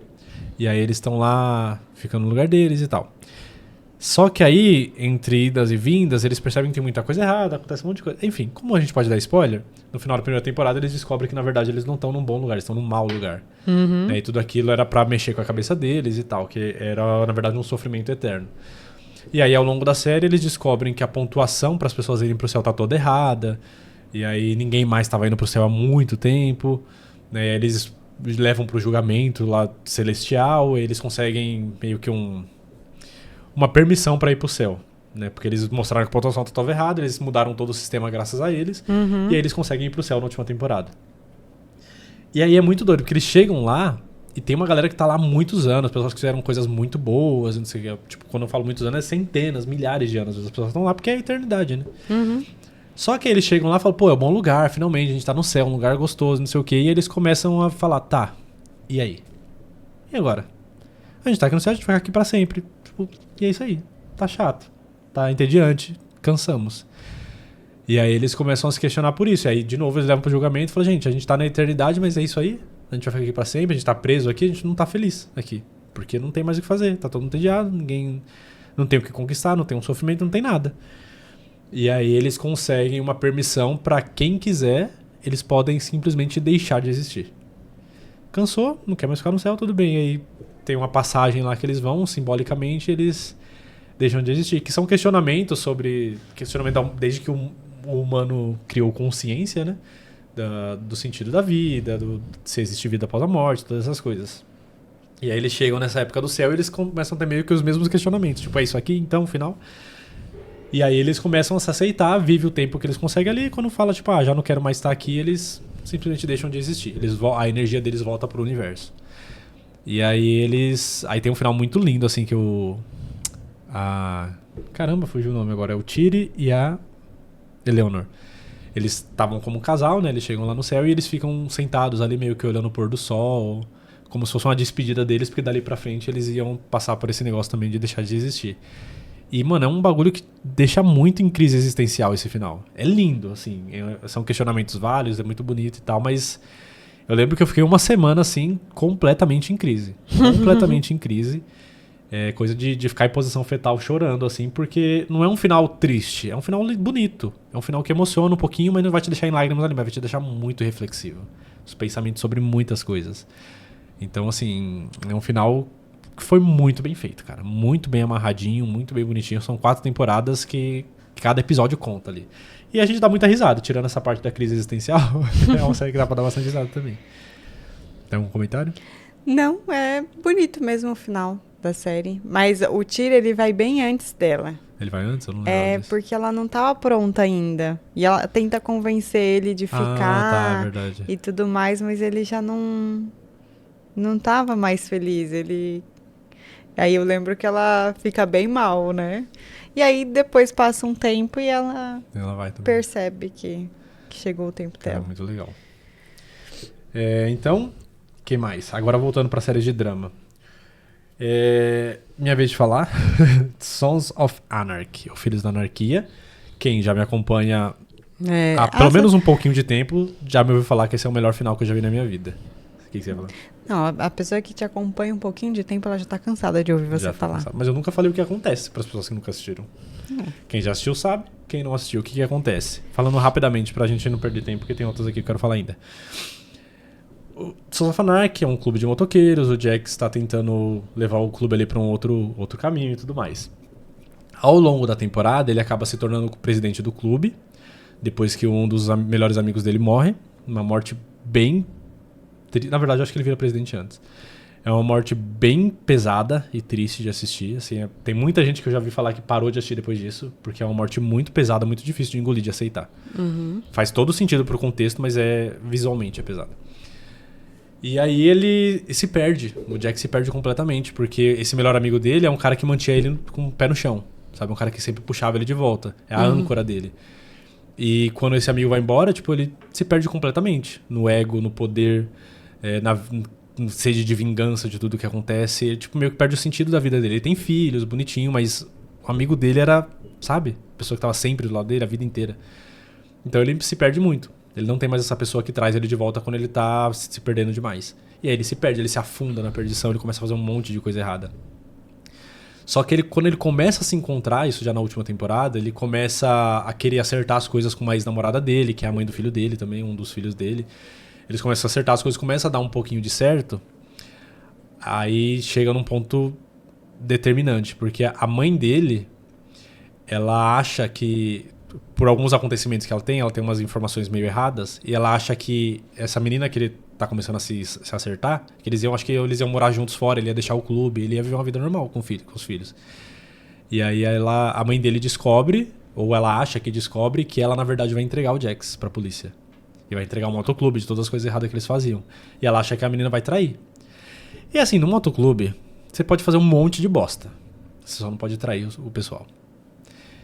E aí eles estão lá, ficando no lugar deles e tal. Só que aí, entre idas e vindas, eles percebem que tem muita coisa errada, acontece um monte de coisa. Enfim, como a gente pode dar spoiler, no final da primeira temporada eles descobrem que na verdade eles não estão num bom lugar, eles estão num mau lugar. Uhum. E tudo aquilo era pra mexer com a cabeça deles e tal, que era na verdade um sofrimento eterno. E aí ao longo da série eles descobrem que a pontuação para as pessoas irem pro céu tá toda errada. E aí ninguém mais estava indo pro céu há muito tempo, né? Eles levam pro julgamento lá celestial, eles conseguem meio que uma permissão para ir pro céu, né? Porque eles mostraram que a pontuação estava errada, eles mudaram todo o sistema graças a eles, e aí eles conseguem ir pro céu na última temporada. E aí é muito doido, porque eles chegam lá e tem uma galera que tá lá há muitos anos, pessoas que fizeram coisas muito boas, não sei o que. Tipo, quando eu falo muitos anos, é centenas, milhares de anos. As pessoas estão lá porque é a eternidade, né? Uhum. Só que eles chegam lá e falam, pô, é um bom lugar, finalmente, a gente tá no céu, um lugar gostoso, não sei o quê. E eles começam a falar, tá, e aí? E agora? A gente tá aqui no céu, a gente vai ficar aqui pra sempre. Tipo, e é isso aí. Tá chato. Tá entediante. Cansamos. E aí eles começam a se questionar por isso. E aí, de novo, eles levam pro julgamento e falam, gente, a gente tá na eternidade, mas é isso aí? A gente vai ficar aqui pra sempre, a gente tá preso aqui, a gente não tá feliz aqui. Porque não tem mais o que fazer. Tá todo mundo entediado, ninguém... Não tem o que conquistar, não tem um sofrimento, não tem nada. E aí eles conseguem uma permissão pra quem quiser, eles podem simplesmente deixar de existir. Cansou, não quer mais ficar no céu, tudo bem. Aí tem uma passagem lá que eles vão, simbolicamente, eles deixam de existir. Que são questionamentos sobre... desde que o humano criou consciência, né? Do sentido da vida, se existe vida após a morte, todas essas coisas. E aí eles chegam nessa época do céu e eles começam a ter meio que os mesmos questionamentos. Tipo, é isso aqui, então, final... E aí eles começam a se aceitar, vive o tempo que eles conseguem ali, e quando fala, tipo, já não quero mais estar aqui, eles simplesmente deixam de existir. A energia deles volta pro universo. E aí aí tem um final muito lindo, assim, que caramba, fugiu o nome agora. É o Tiri e a Eleanor. Eles estavam como um casal, né? Eles chegam lá no céu e eles ficam sentados ali, meio que olhando o pôr do sol, como se fosse uma despedida deles, porque dali pra frente eles iam passar por esse negócio também de deixar de existir. E, mano, é um bagulho que deixa muito em crise existencial esse final. É lindo, assim. São questionamentos válidos, é muito bonito e tal, mas eu lembro que eu fiquei uma semana, assim, completamente em crise. Completamente em crise. É coisa de ficar em posição fetal chorando, assim, porque não é um final triste, é um final bonito. É um final que emociona um pouquinho, mas não vai te deixar em lágrimas ali, mas vai te deixar muito reflexivo. Os pensamentos sobre muitas coisas. Então, assim, é um final... que foi muito bem feito, cara. Muito bem amarradinho, muito bem bonitinho. São 4 temporadas que cada episódio conta ali. E a gente dá muita risada, tirando essa parte da crise existencial. É uma série que dá pra dar bastante risada também. Tem algum comentário? Não, é bonito mesmo o final da série. Mas o Tyr, ele vai bem antes dela. Ele vai antes? Eu não lembro disso. Porque ela não tava pronta ainda. E ela tenta convencer ele de ficar tá, é verdade. E tudo mais, mas ele já não tava mais feliz. Ele Aí eu lembro que ela fica bem mal, né? E aí depois passa um tempo e ela Ela vai também. percebe que chegou o tempo Cara, dela. muito legal. Então, que mais? Agora voltando pra séries de drama. Minha vez de falar. Sons of Anarchy, ou Filhos da Anarquia. Quem já me acompanha É, há pelo menos um pouquinho de tempo, já me ouviu falar que esse é o melhor final que eu já vi na minha vida. O que você ia falar? Não, a pessoa que te acompanha um pouquinho de tempo, ela já tá cansada de ouvir você Já tô falar. cansado. Mas eu nunca falei o que acontece para as pessoas que nunca assistiram. Quem já assistiu sabe, quem não assistiu, o que acontece. Falando rapidamente pra gente não perder tempo, porque tem outras aqui que eu quero falar ainda. O Sons of Anarchy é um clube de motoqueiros, o Jax está tentando levar o clube ali pra um outro caminho e tudo mais. Ao longo da temporada, ele acaba se tornando o presidente do clube, depois que um dos melhores amigos dele morre. Uma morte bem... Na verdade, eu acho que ele vira presidente antes. É uma morte bem pesada e triste de assistir. Assim, tem muita gente que eu já vi falar que parou de assistir depois disso, porque é uma morte muito pesada, muito difícil de engolir, de aceitar. Faz todo sentido pro contexto, mas visualmente é pesada. E aí ele se perde. O Jack se perde completamente, porque esse melhor amigo dele é um cara que mantinha ele com o pé no chão. Sabe? Um cara que sempre puxava ele de volta. É a âncora dele. E quando esse amigo vai embora, tipo, ele se perde completamente. No ego, no poder, na sede de vingança de tudo que acontece. Ele, tipo, meio que perde o sentido da vida dele. Ele tem filhos, bonitinho, mas o amigo dele era, sabe? A pessoa que tava sempre do lado dele a vida inteira. Então ele se perde muito. Ele não tem mais essa pessoa que traz ele de volta quando ele tá se perdendo demais. E aí ele se perde, ele se afunda na perdição, ele começa a fazer um monte de coisa errada. Só que quando ele começa a se encontrar, isso já na última temporada, ele começa a querer acertar as coisas com uma ex-namorada dele, que é a mãe do filho dele também, um dos filhos dele. Eles começam a acertar as coisas, começa a dar um pouquinho de certo. Aí chega num ponto determinante, porque a mãe dele, ela acha que, por alguns acontecimentos que ela tem umas informações meio erradas, e ela acha que essa menina que ele tá começando a se acertar, que acho que eles iam morar juntos fora, ele ia deixar o clube, ele ia viver uma vida normal com os filhos. E aí a mãe dele descobre, ou ela acha que descobre, que ela na verdade vai entregar o Jax pra polícia. E vai entregar o motoclube de todas as coisas erradas que eles faziam. E ela acha que a menina vai trair. E assim, no motoclube, você pode fazer um monte de bosta. Você só não pode trair o pessoal.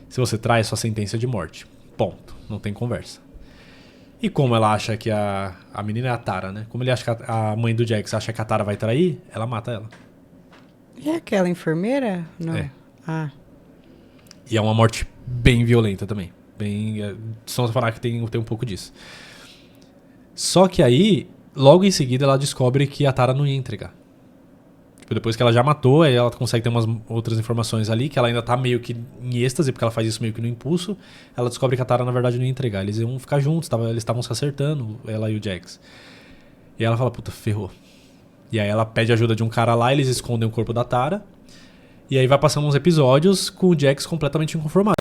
Se você trai, é sua sentença de morte. Ponto. Não tem conversa. E como ela acha que a menina é a Tara, né? Como ele acha que a mãe do Jax acha que a Tara vai trair, ela mata ela. É aquela enfermeira? Não. É. Ah. E é uma morte bem violenta também. Só falar que tem um pouco disso. Só que aí, logo em seguida, ela descobre que a Tara não ia entregar. Tipo, depois que ela já matou, aí ela consegue ter umas outras informações ali, que ela ainda tá meio que em êxtase, porque ela faz isso meio que no impulso. Ela descobre que a Tara, na verdade, não ia entregar. Eles iam ficar juntos, eles estavam se acertando, ela e o Jax. E ela fala, puta, ferrou. E aí ela pede ajuda de um cara lá, eles escondem o corpo da Tara. E aí vai passando uns episódios com o Jax completamente inconformado.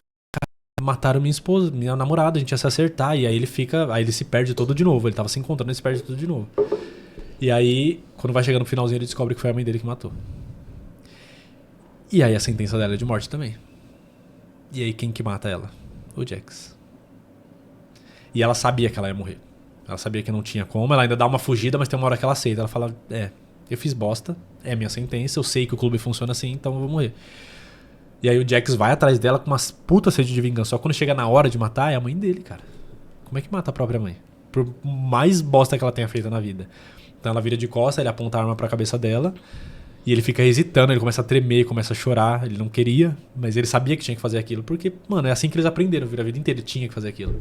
Mataram minha esposa, minha namorada, a gente ia se acertar. E aí ele se perde todo de novo. Ele tava se encontrando e se perde tudo de novo. E aí, quando vai chegando no finalzinho, ele descobre que foi a mãe dele que matou. E aí a sentença dela é de morte também. E aí quem que mata ela? O Jax. E ela sabia que ela ia morrer. Ela sabia que não tinha como. Ela ainda dá uma fugida, mas tem uma hora que ela aceita. Ela fala, eu fiz bosta, é minha sentença, eu sei que o clube funciona assim, então eu vou morrer. E aí o Jax vai atrás dela com uma puta sede de vingança. Só que quando chega na hora de matar, é a mãe dele, cara. Como é que mata a própria mãe? Por mais bosta que ela tenha feito na vida. Então ela vira de costas, ele aponta a arma pra cabeça dela. E ele fica hesitando, ele começa a tremer, começa a chorar. Ele não queria, mas ele sabia que tinha que fazer aquilo. Porque, mano, é assim que eles aprenderam, a vida inteira, ele tinha que fazer aquilo.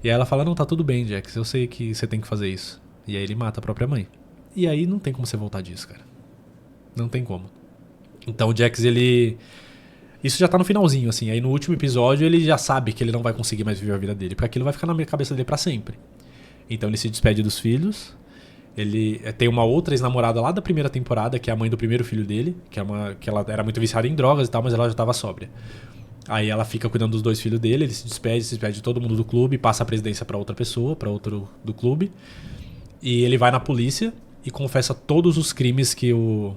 E aí ela fala, não, tá tudo bem, Jax, eu sei que você tem que fazer isso. E aí ele mata a própria mãe. E aí não tem como você voltar disso, cara. Não tem como. Então o Jax, ele... Isso já tá no finalzinho, assim. Aí no último episódio ele já sabe que ele não vai conseguir mais viver a vida dele. Porque aquilo vai ficar na cabeça dele pra sempre. Então ele se despede dos filhos. Ele tem uma outra ex-namorada lá da primeira temporada, que é a mãe do primeiro filho dele. Que ela era muito viciada em drogas e tal, mas ela já tava sóbria. Aí ela fica cuidando dos dois filhos dele. Ele se despede de todo mundo do clube. Passa a presidência pra outra pessoa, pra outro do clube. E ele vai na polícia e confessa todos os crimes que o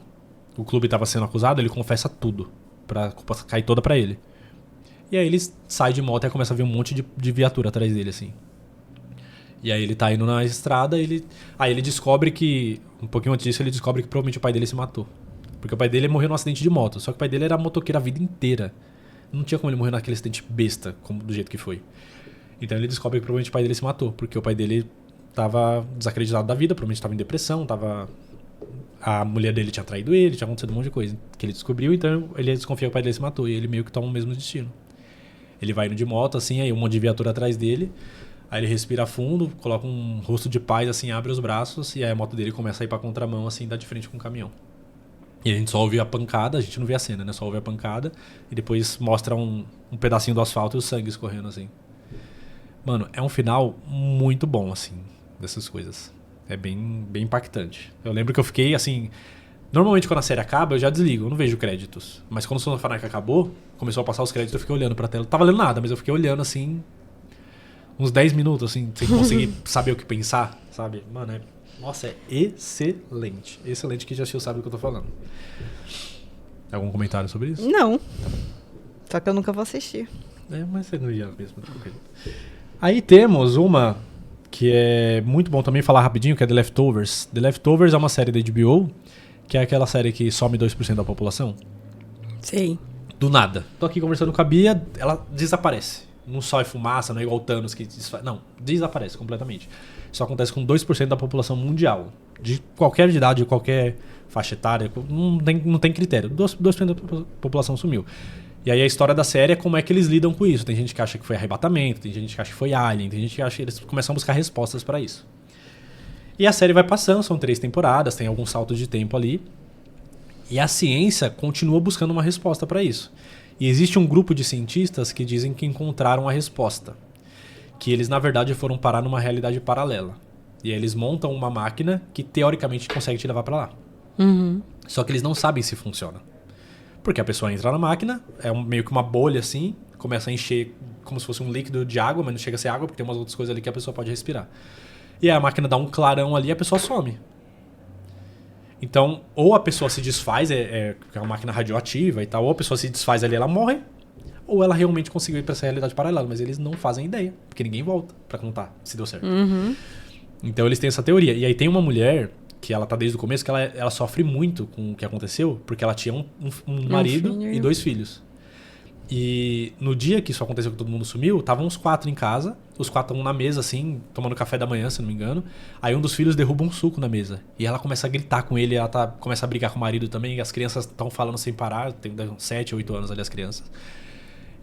clube tava sendo acusado. Ele confessa tudo. Pra cair toda pra ele. E aí ele sai de moto e começa a ver um monte de viatura atrás dele, assim. E aí ele tá indo na estrada, aí ele descobre que... Um pouquinho antes disso, ele descobre que provavelmente o pai dele se matou. Porque o pai dele morreu num acidente de moto. Só que o pai dele era motoqueiro a vida inteira. Não tinha como ele morrer naquele acidente besta, como do jeito que foi. Então ele descobre que provavelmente o pai dele se matou. Porque o pai dele tava desacreditado da vida, provavelmente tava em depressão, a mulher dele tinha traído ele, tinha acontecido um monte de coisa que ele descobriu, então ele desconfia que o pai dele se matou. E ele meio que toma o mesmo destino. Ele vai indo de moto, assim, aí um monte de viatura atrás dele. Aí ele respira fundo, coloca um rosto de paz, assim, abre os braços. E aí a moto dele começa a ir pra contramão, assim, dá de frente com o caminhão. E a gente só ouve a pancada, a gente não vê a cena, né? Só ouve a pancada. E depois mostra um pedacinho do asfalto e o sangue escorrendo, assim. Mano, é um final muito bom, assim, dessas coisas. É bem, bem impactante. Eu lembro que eu fiquei, assim... Normalmente quando a série acaba, eu já desligo, eu não vejo créditos. Mas quando o Sons of Anarchy acabou, começou a passar os créditos, eu fiquei olhando pra tela. Não tava lendo nada, mas eu fiquei olhando, assim... Uns 10 minutos, assim, sem conseguir saber o que pensar, sabe? Mano, nossa, é excelente. Excelente, que já assistiu sabe do que eu tô falando. Algum comentário sobre isso? Não. Só que eu nunca vou assistir. Mas você não ia mesmo. Aí temos uma que é muito bom também falar rapidinho, que é The Leftovers. The Leftovers é uma série da HBO, que é aquela série que some 2% da população. Sei. Do nada. Tô aqui conversando com a Bia, ela desaparece. Não só é fumaça, não é igual o Thanos que desfaz. Não, desaparece completamente. Isso acontece com 2% da população mundial. De qualquer idade, de qualquer faixa etária, não tem critério. 2% da população sumiu. E aí a história da série é como é que eles lidam com isso. Tem gente que acha que foi arrebatamento, tem gente que acha que foi alien, tem gente que acha que eles começam a buscar respostas pra isso. E a série vai passando, são 3 temporadas, tem alguns saltos de tempo ali. E a ciência continua buscando uma resposta pra isso. E existe um grupo de cientistas que dizem que encontraram a resposta. Que eles, na verdade, foram parar numa realidade paralela. E aí eles montam uma máquina que, teoricamente, consegue te levar pra lá. Uhum. Só que eles não sabem se funciona. Porque a pessoa entra na máquina, meio que uma bolha assim, começa a encher como se fosse um líquido de água, mas não chega a ser água, porque tem umas outras coisas ali que a pessoa pode respirar. E aí a máquina dá um clarão ali e a pessoa some. Então, ou a pessoa se desfaz, é uma máquina radioativa e tal, ou a pessoa se desfaz ali e ela morre, ou ela realmente conseguiu ir pra essa realidade paralela, mas eles não fazem ideia, porque ninguém volta pra contar se deu certo. Uhum. Então eles têm essa teoria. E aí tem uma mulher, que ela tá desde o começo, que ela sofre muito com o que aconteceu, porque ela tinha um marido e 2 filhos. E no dia que isso aconteceu, que todo mundo sumiu, estavam os 4 em casa, os 4 estavam na mesa, assim, tomando café da manhã, se não me engano. Aí um dos filhos derruba um suco na mesa. E ela começa a gritar com ele, começa a brigar com o marido também, e as crianças estão falando sem parar, tem 7, 8 anos ali as crianças.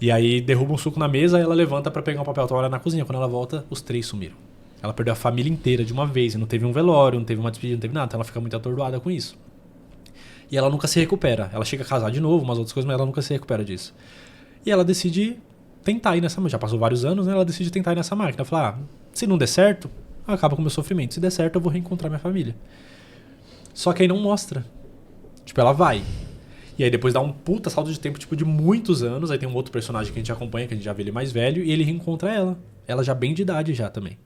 E aí derruba um suco na mesa, ela levanta pra pegar um papel toalha na cozinha. Quando ela volta, os 3 sumiram. Ela perdeu a família inteira de uma vez, e não teve um velório, não teve uma despedida, não teve nada. Então ela fica muito atordoada com isso. E ela nunca se recupera. Ela chega a casar de novo, umas outras coisas, mas ela nunca se recupera disso. E ela decide tentar ir nessa máquina. Já passou vários anos, né? Ela decide tentar ir nessa máquina. Fala, se não der certo, acaba com o meu sofrimento. Se der certo, eu vou reencontrar minha família. Só que aí não mostra. Tipo, ela vai. E aí depois dá um puta salto de tempo, tipo, de muitos anos. Aí tem um outro personagem que a gente acompanha, que a gente já vê ele mais velho, e ele reencontra ela. Ela já bem de idade já também.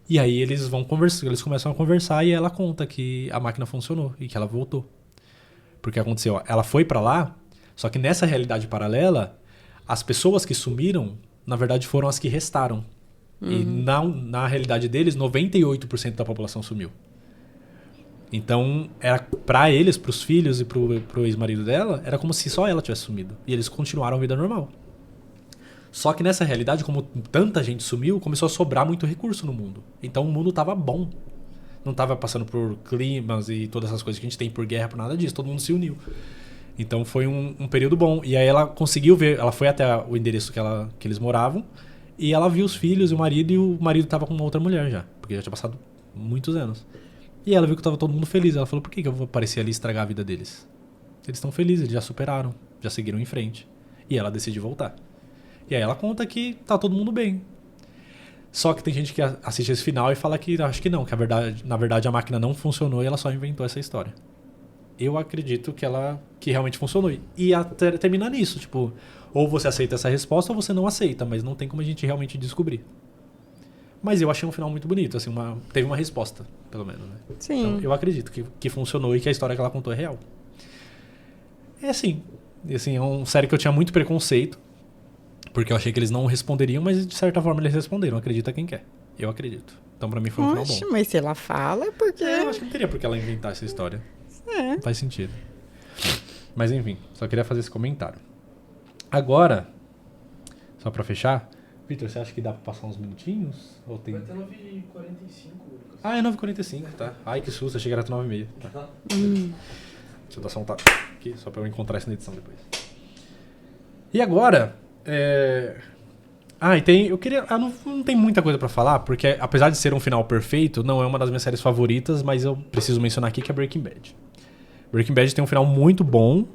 E aí eles vão conversar, eles começam a conversar e ela conta que a máquina funcionou e que ela voltou. Porque aconteceu, ela foi pra lá, só que nessa realidade paralela, as pessoas que sumiram, na verdade, foram as que restaram. Uhum. E na realidade deles, 98% da população sumiu. Então, era pra eles, pros filhos e pro ex-marido dela, era como se só ela tivesse sumido. E eles continuaram a vida normal. Só que nessa realidade, como tanta gente sumiu, começou a sobrar muito recurso no mundo. Então o mundo tava bom. Não tava passando por climas e todas essas coisas que a gente tem por guerra, por nada disso. Todo mundo se uniu. Então foi um período bom. E aí ela conseguiu ver, ela foi até o endereço que eles moravam, e ela viu os filhos e o marido tava com uma outra mulher já, porque já tinha passado muitos anos. E ela viu que tava todo mundo feliz. Ela falou, por que eu vou aparecer ali e estragar a vida deles? Eles estão felizes, eles já superaram, já seguiram em frente. E ela decide voltar. E aí ela conta que tá todo mundo bem. Só que tem gente que assiste esse final e fala que acho que não, que na verdade a máquina não funcionou e ela só inventou essa história. Eu acredito que realmente funcionou. E até termina nisso, tipo, ou você aceita essa resposta ou você não aceita, mas não tem como a gente realmente descobrir. Mas eu achei um final muito bonito, assim, teve uma resposta, pelo menos, né? Sim. Então eu acredito que funcionou e que a história que ela contou é real. É assim, é uma série que eu tinha muito preconceito, porque eu achei que eles não responderiam, mas de certa forma eles responderam, acredita quem quer. Eu acredito. Então pra mim foi um final bom. Mas se ela fala é porque... Eu acho que não teria por que ela inventar essa história. Não faz sentido. Mas enfim, só queria fazer esse comentário. Agora, só pra fechar, Victor, você acha que dá pra passar uns minutinhos? Ou tem... Vai até 9h45, Lucas. Ah, é 9h45, tá. Ai, que susto, achei que era 9h30. Tá. Deixa eu dar só um tapa aqui, só pra eu encontrar isso na edição depois. E agora, e tem... Eu queria... não tem muita coisa pra falar, porque apesar de ser um final perfeito, não é uma das minhas séries favoritas, mas eu preciso mencionar aqui que é Breaking Bad. Breaking Bad tem um final muito bom,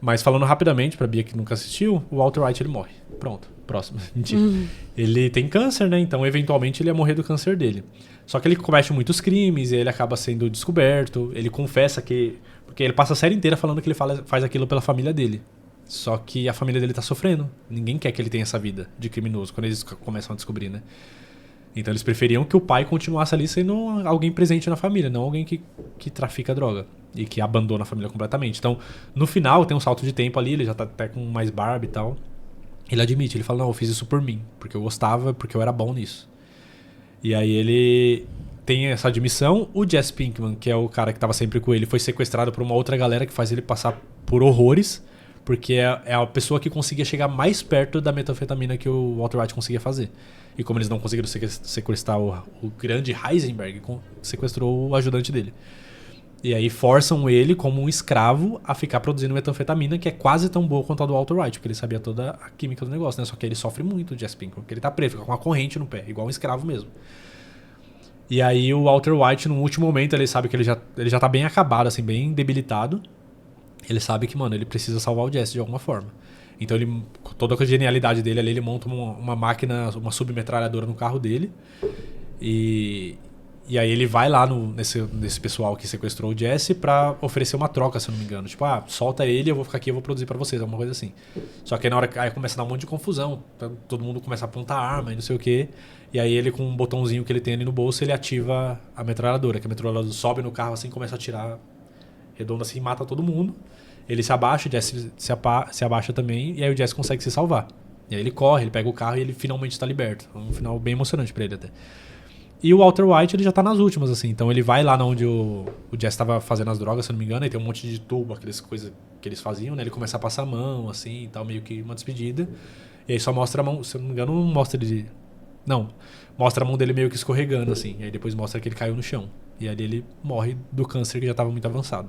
mas falando rapidamente, pra Bia que nunca assistiu, o Walter White ele morre. Pronto, próximo. Mentira. Ele tem câncer, né? Então, eventualmente, ele ia morrer do câncer dele. Só que ele comete muitos crimes, e ele acaba sendo descoberto. Ele confessa que... Porque ele passa a série inteira falando que ele faz aquilo pela família dele. Só que a família dele tá sofrendo. Ninguém quer que ele tenha essa vida de criminoso, quando eles começam a descobrir, né? Então, eles preferiam que o pai continuasse ali sendo alguém presente na família, não alguém que trafica droga e que abandona a família completamente. Então, no final, tem um salto de tempo ali, ele já tá até com mais barba e tal. Ele admite, ele fala, não, eu fiz isso por mim, porque eu gostava, porque eu era bom nisso. E aí ele tem essa admissão. O Jesse Pinkman, que é o cara que tava sempre com ele, foi sequestrado por uma outra galera que faz ele passar por horrores, porque é a pessoa que conseguia chegar mais perto da metanfetamina que o Walter White conseguia fazer. E como eles não conseguiram sequestrar o grande Heisenberg, sequestrou o ajudante dele. E aí forçam ele, como um escravo, a ficar produzindo metanfetamina, que é quase tão boa quanto a do Walter White, porque ele sabia toda a química do negócio, né? Só que ele sofre muito, o Jesse Pinkman, porque ele tá preso, fica com uma corrente no pé, igual um escravo mesmo. E aí o Walter White, no último momento, ele sabe que ele já tá bem acabado, assim, bem debilitado. Ele sabe que, mano, ele precisa salvar o Jesse de alguma forma. Então ele, toda a genialidade dele ali, ele monta uma máquina, uma submetralhadora no carro dele. E aí ele vai lá nesse pessoal que sequestrou o Jesse pra oferecer uma troca, se eu não me engano. Tipo, solta ele, eu vou ficar aqui, eu vou produzir pra vocês, alguma coisa assim. Só que aí na hora aí começa a dar um monte de confusão. Todo mundo começa a apontar arma e não sei o quê. E aí ele, com um botãozinho que ele tem ali no bolso, ele ativa a metralhadora. Que a metralhadora sobe no carro assim, começa a atirar redondo assim, mata todo mundo. Ele se abaixa, o Jesse se abaixa também, e aí o Jesse consegue se salvar. E aí ele corre, ele pega o carro e ele finalmente está liberto. É um final bem emocionante pra ele até. E o Walter White, ele já tá nas últimas, assim. Então ele vai lá onde o Jesse tava fazendo as drogas, se eu não me engano, e tem um monte de tubo, aquelas coisas que eles faziam, né? Ele começa a passar a mão, assim, e tal, meio que uma despedida. E aí só mostra a mão, se eu não me engano, não mostra ele... Não, mostra a mão dele meio que escorregando, assim. E aí depois mostra que ele caiu no chão. E aí ele morre do câncer que já tava muito avançado.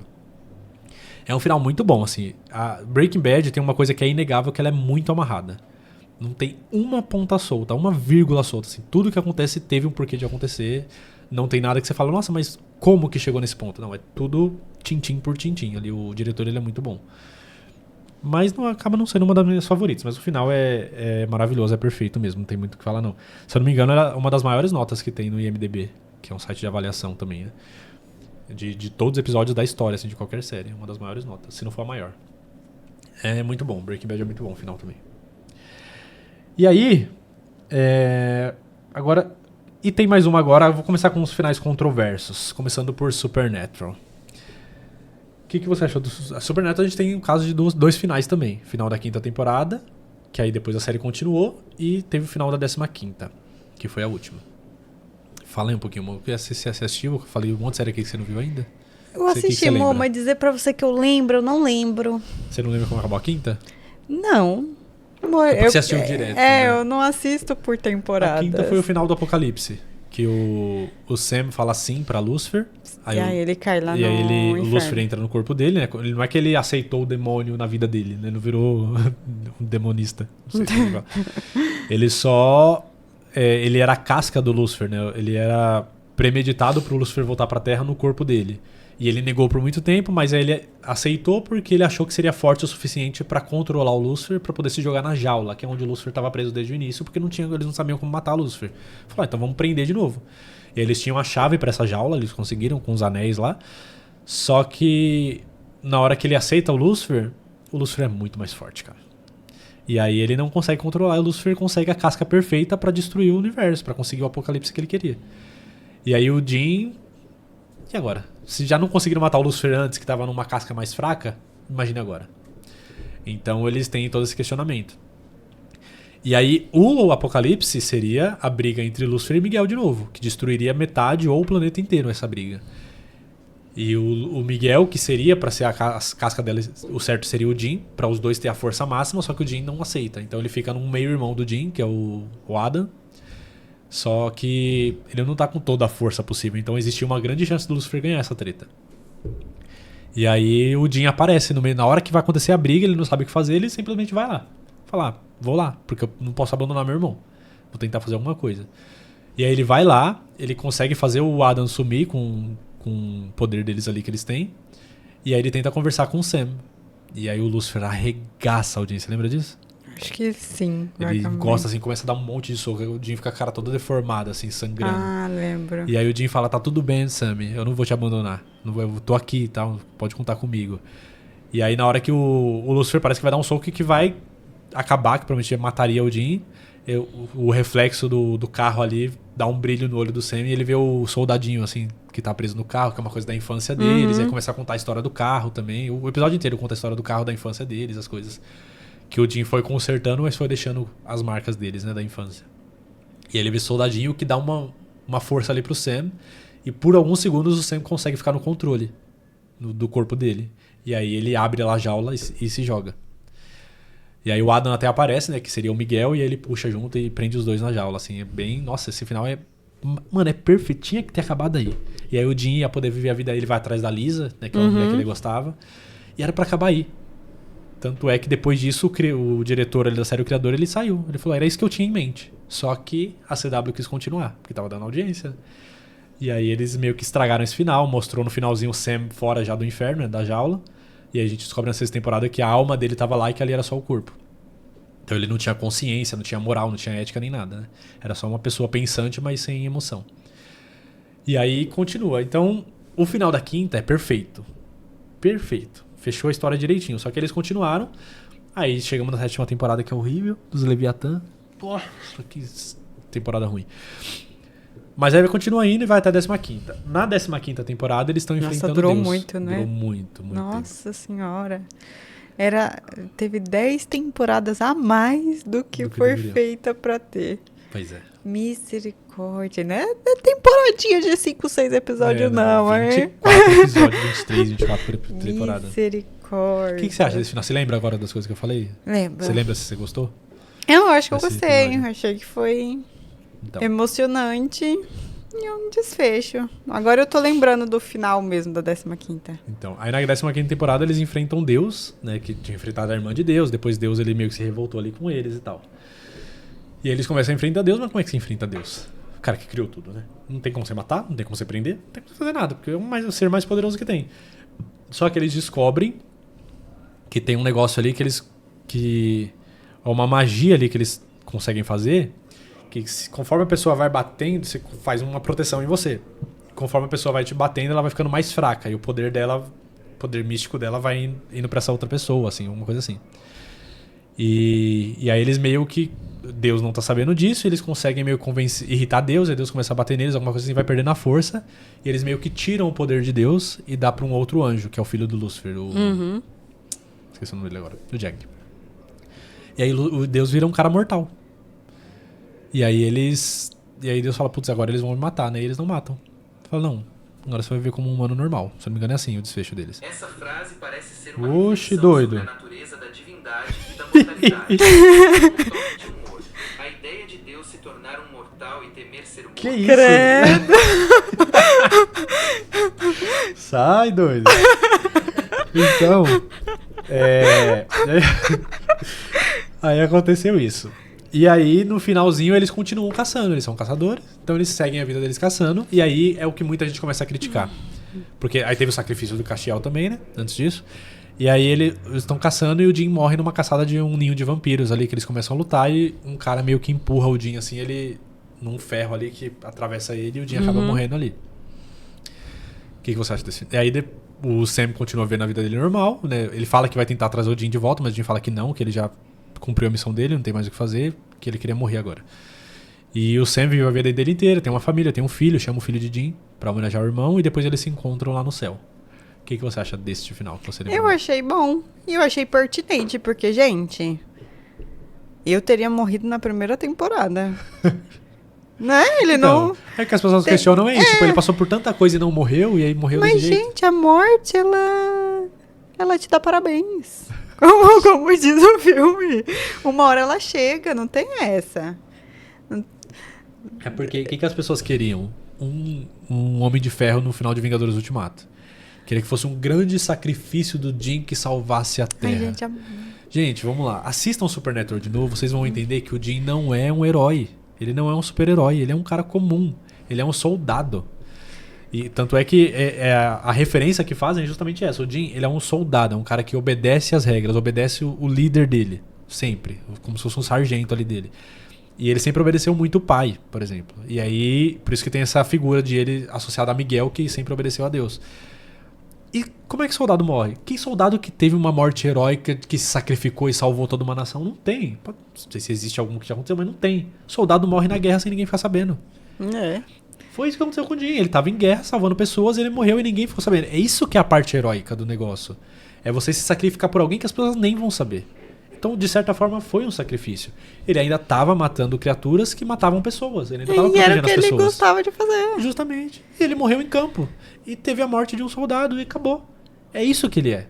É um final muito bom, assim. A Breaking Bad tem uma coisa que é inegável, que ela é muito amarrada. Não tem uma ponta solta, uma vírgula solta. Assim. Tudo que acontece teve um porquê de acontecer. Não tem nada que você fala, nossa, mas como que chegou nesse ponto? Não, é tudo tintim por tintim. Ali, o diretor ele é muito bom. Mas acaba não sendo uma das minhas favoritas. Mas o final é maravilhoso, é perfeito mesmo. Não tem muito o que falar, não. Se eu não me engano, era uma das maiores notas que tem no IMDb, que é um site de avaliação também, né? De todos os episódios da história, assim, de qualquer série. Uma das maiores notas, se não for a maior. É muito bom. Breaking Bad é muito bom o final também. E aí, agora... E tem mais uma agora, eu vou começar com os finais controversos. Começando por Supernatural. O que você achou do Supernatural? A gente tem o caso de dois finais também. Final da 5ª temporada, que aí depois a série continuou, e teve o final da 15ª, que foi a última. Fala aí um pouquinho, você assistiu? Eu falei um monte de série aqui que você não viu ainda. Eu assisti, amor, mas dizer pra você que eu não lembro. Você não lembra como acabou a 5ª? Não. Amor, você assistiu direto. Né? Eu não assisto por temporada. A 5ª foi o final do Apocalipse. Que o Sam fala sim pra Lucifer. Aí ele cai lá no inferno. O Lucifer entra no corpo dele, né? Não é que ele aceitou o demônio na vida dele, né? Ele não virou um demonista. Não sei se ele só... ele era a casca do Lucifer, né? Ele era premeditado pro Lucifer voltar pra Terra no corpo dele. E ele negou por muito tempo, mas aí ele aceitou porque ele achou que seria forte o suficiente pra controlar o Lucifer, pra poder se jogar na jaula, que é onde o Lucifer tava preso desde o início, porque eles não sabiam como matar o Lucifer. Falou, então vamos prender de novo. E eles tinham a chave pra essa jaula, eles conseguiram com os anéis lá. Só que na hora que ele aceita o Lucifer é muito mais forte, cara. E aí ele não consegue controlar, e o Lucifer consegue a casca perfeita pra destruir o universo, pra conseguir o apocalipse que ele queria. E aí o Jim... E agora? Se já não conseguiram matar o Lucifer antes, que tava numa casca mais fraca, imagine agora. Então eles têm todo esse questionamento. E aí o apocalipse seria a briga entre Lucifer e Miguel de novo, que destruiria metade ou o planeta inteiro essa briga. E o Miguel, que seria pra ser a casca dela, o certo seria o Jim, pra os dois ter a força máxima, só que o Jim não aceita. Então ele fica num meio-irmão do Jim, que é o Adam. Só que ele não tá com toda a força possível. Então existia uma grande chance do Lucifer ganhar essa treta. E aí o Jim aparece no meio. Na hora que vai acontecer a briga, ele não sabe o que fazer, ele simplesmente vai lá. Fala, vou lá, porque eu não posso abandonar meu irmão. Vou tentar fazer alguma coisa. E aí ele vai lá, ele consegue fazer o Adam sumir com o poder deles ali que eles têm. E aí ele tenta conversar com o Sam. E aí o Lucifer arregaça a audiência, lembra disso? Acho que sim. Ele gosta assim, começa a dar um monte de soco. O Jim fica com a cara toda deformada, assim, sangrando. Ah, lembro. E aí o Jim fala, tá tudo bem, Sam, eu não vou te abandonar. Eu tô aqui e tal, pode contar comigo. E aí na hora que o Lucifer parece que vai dar um soco que vai acabar, que provavelmente mataria o Jim, o reflexo do carro ali dá um brilho no olho do Sam e ele vê o soldadinho, assim, que tá preso no carro, que é uma coisa da infância deles. E aí começa a contar a história do carro também. O episódio inteiro conta a história do carro, da infância deles, as coisas que o Jim foi consertando, mas foi deixando as marcas deles, né, da infância. E aí ele vê o soldadinho, que dá uma força ali pro Sam, e por alguns segundos o Sam consegue ficar no controle do corpo dele. E aí ele abre lá a jaula e se joga. E aí o Adam até aparece, né, que seria o Miguel, e aí ele puxa junto e prende os dois na jaula, assim, é bem... Nossa, esse final é... Mano, é perfeito, tinha que ter acabado aí. E aí o Jim ia poder viver a vida, ele vai atrás da Lisa, né, que é uma mulher que ele gostava, e era pra acabar aí. Tanto é que depois disso o diretor ali da série, o criador, ele saiu. Ele falou, era isso que eu tinha em mente. Só que a CW quis continuar, porque tava dando audiência. E aí eles meio que estragaram esse final, mostrou no finalzinho o Sam fora já do inferno, né, da jaula. E aí a gente descobre na sexta temporada que a alma dele tava lá e que ali era só o corpo. Então ele não tinha consciência, não tinha moral, não tinha ética nem nada, né? Era só uma pessoa pensante, mas sem emoção. E aí continua. Então o final da quinta é perfeito. Perfeito. Fechou a história direitinho. Só que eles continuaram. Aí chegamos na sétima temporada, que é horrível, dos Leviatã. Nossa, que temporada ruim. Mas aí continua indo e vai até a 15ª. Na 15ª temporada, eles estão enfrentando durou Deus. muito, né? Durou muito, muito Nossa senhora. Teve 10 temporadas a mais do que foi deveria. feita pra ter. tempo. Pois é. Misericórdia, né? Não é temporadinha de 5, 6 episódios, não, é? 24 episódios, 23, 24 por temporada. Misericórdia. O que você acha desse final? Você lembra agora das coisas que eu falei? Lembro. Você lembra se você gostou? Eu acho que eu Desse gostei. episódio? Achei que foi Então. emocionante e um desfecho. Agora eu tô lembrando do final mesmo da 15ª. Então, aí na 15ª temporada eles enfrentam Deus, né, que tinha enfrentado a irmã de Deus, depois Deus ele meio que se revoltou ali com eles e tal. E aí eles começam a enfrentar Deus, mas como é que se enfrenta Deus? O cara que criou tudo, né? Não tem como você matar, não tem como você prender, não tem como você fazer nada, porque é o ser mais poderoso que tem. Só que eles descobrem que tem um negócio ali que é uma magia ali que eles conseguem fazer, que conforme a pessoa vai batendo, você faz uma proteção em você. Conforme a pessoa vai te batendo, ela vai ficando mais fraca. E o poder dela, o poder místico dela vai indo pra essa outra pessoa, assim, uma coisa assim. E aí eles meio que... Deus não tá sabendo disso, eles conseguem meio irritar Deus, aí Deus começa a bater neles, alguma coisa assim, vai perdendo a força. E eles meio que tiram o poder de Deus e dá pra um outro anjo, que é o filho do Lúcifer. Esqueci o nome dele agora. O Jack. E aí o Deus vira um cara mortal. E aí Deus fala, putz, agora eles vão me matar, né? E eles não matam. Fala, não, agora você vai viver como um humano normal. Se eu não me engano é assim o desfecho deles. Essa frase parece ser uma Oxe, reflexão doido. sobre a natureza da divindade e da mortalidade. Um toque de humor. A ideia de Deus se tornar um mortal e temer ser humano. Que isso? Credo. Sai, doido. Então, aí aconteceu isso. E aí, no finalzinho, eles continuam caçando. Eles são caçadores, então eles seguem a vida deles caçando. E aí é o que muita gente começa a criticar. Porque aí teve o sacrifício do Castiel também, né? Antes disso. E aí eles estão caçando e o Jim morre numa caçada de um ninho de vampiros ali, que eles começam a lutar e um cara meio que empurra o Jim, assim, ele... num ferro ali que atravessa ele e o Jim acaba morrendo ali. O que você acha desse? E aí o Sam continua vendo a vida dele normal, né? Ele fala que vai tentar trazer o Jim de volta, mas o Jim fala que não, que ele já cumpriu a missão dele, não tem mais o que fazer, que ele queria morrer agora. E o Sam vive a vida dele inteira, tem uma família, tem um filho, chama o filho de Jim pra homenagear o irmão e depois eles se encontram lá no céu. O que você acha deste final? Que você Eu achei bom. E eu achei pertinente, porque, gente, eu teria morrido na primeira temporada. Né? Ele Então, não... é que as pessoas questionam é isso. Tipo, ele passou por tanta coisa e não morreu, e aí morreu Mas, desse jeito. gente, a morte, ela te dá parabéns. Como diz o filme. Uma hora ela chega, não tem essa. É porque o que as pessoas queriam? Um Homem de Ferro no final de Vingadores Ultimato. Queria que fosse um grande sacrifício do Jim que salvasse a Terra. Ai, gente, Gente, vamos lá. Assistam Supernatural de novo, vocês vão entender que o Jim não é um herói. Ele não é um super-herói, ele é um cara comum. Ele é um soldado. E tanto é que a referência que fazem é justamente essa. O Jim, ele é um soldado, é um cara que obedece às regras, obedece o líder dele. Sempre. Como se fosse um sargento ali dele. E ele sempre obedeceu muito o pai, por exemplo. E aí, por isso que tem essa figura de ele associado a Miguel, que sempre obedeceu a Deus. E como é que soldado morre? Que soldado que teve uma morte heróica, que se sacrificou e salvou toda uma nação? Não tem. Não sei se existe algum que já aconteceu, mas não tem. Soldado morre na guerra sem ninguém ficar sabendo. É. Foi isso que aconteceu com o Jim. Ele tava em guerra, salvando pessoas, ele morreu e ninguém ficou sabendo. É isso que é a parte heróica do negócio. É você se sacrificar por alguém que as pessoas nem vão saber. Então, de certa forma, foi um sacrifício. Ele ainda tava matando criaturas que matavam pessoas. Ele ainda tava E protegendo era o que as ele pessoas. gostava de fazer. Justamente. E ele morreu em campo. E teve a morte de um soldado e acabou. É isso que ele é.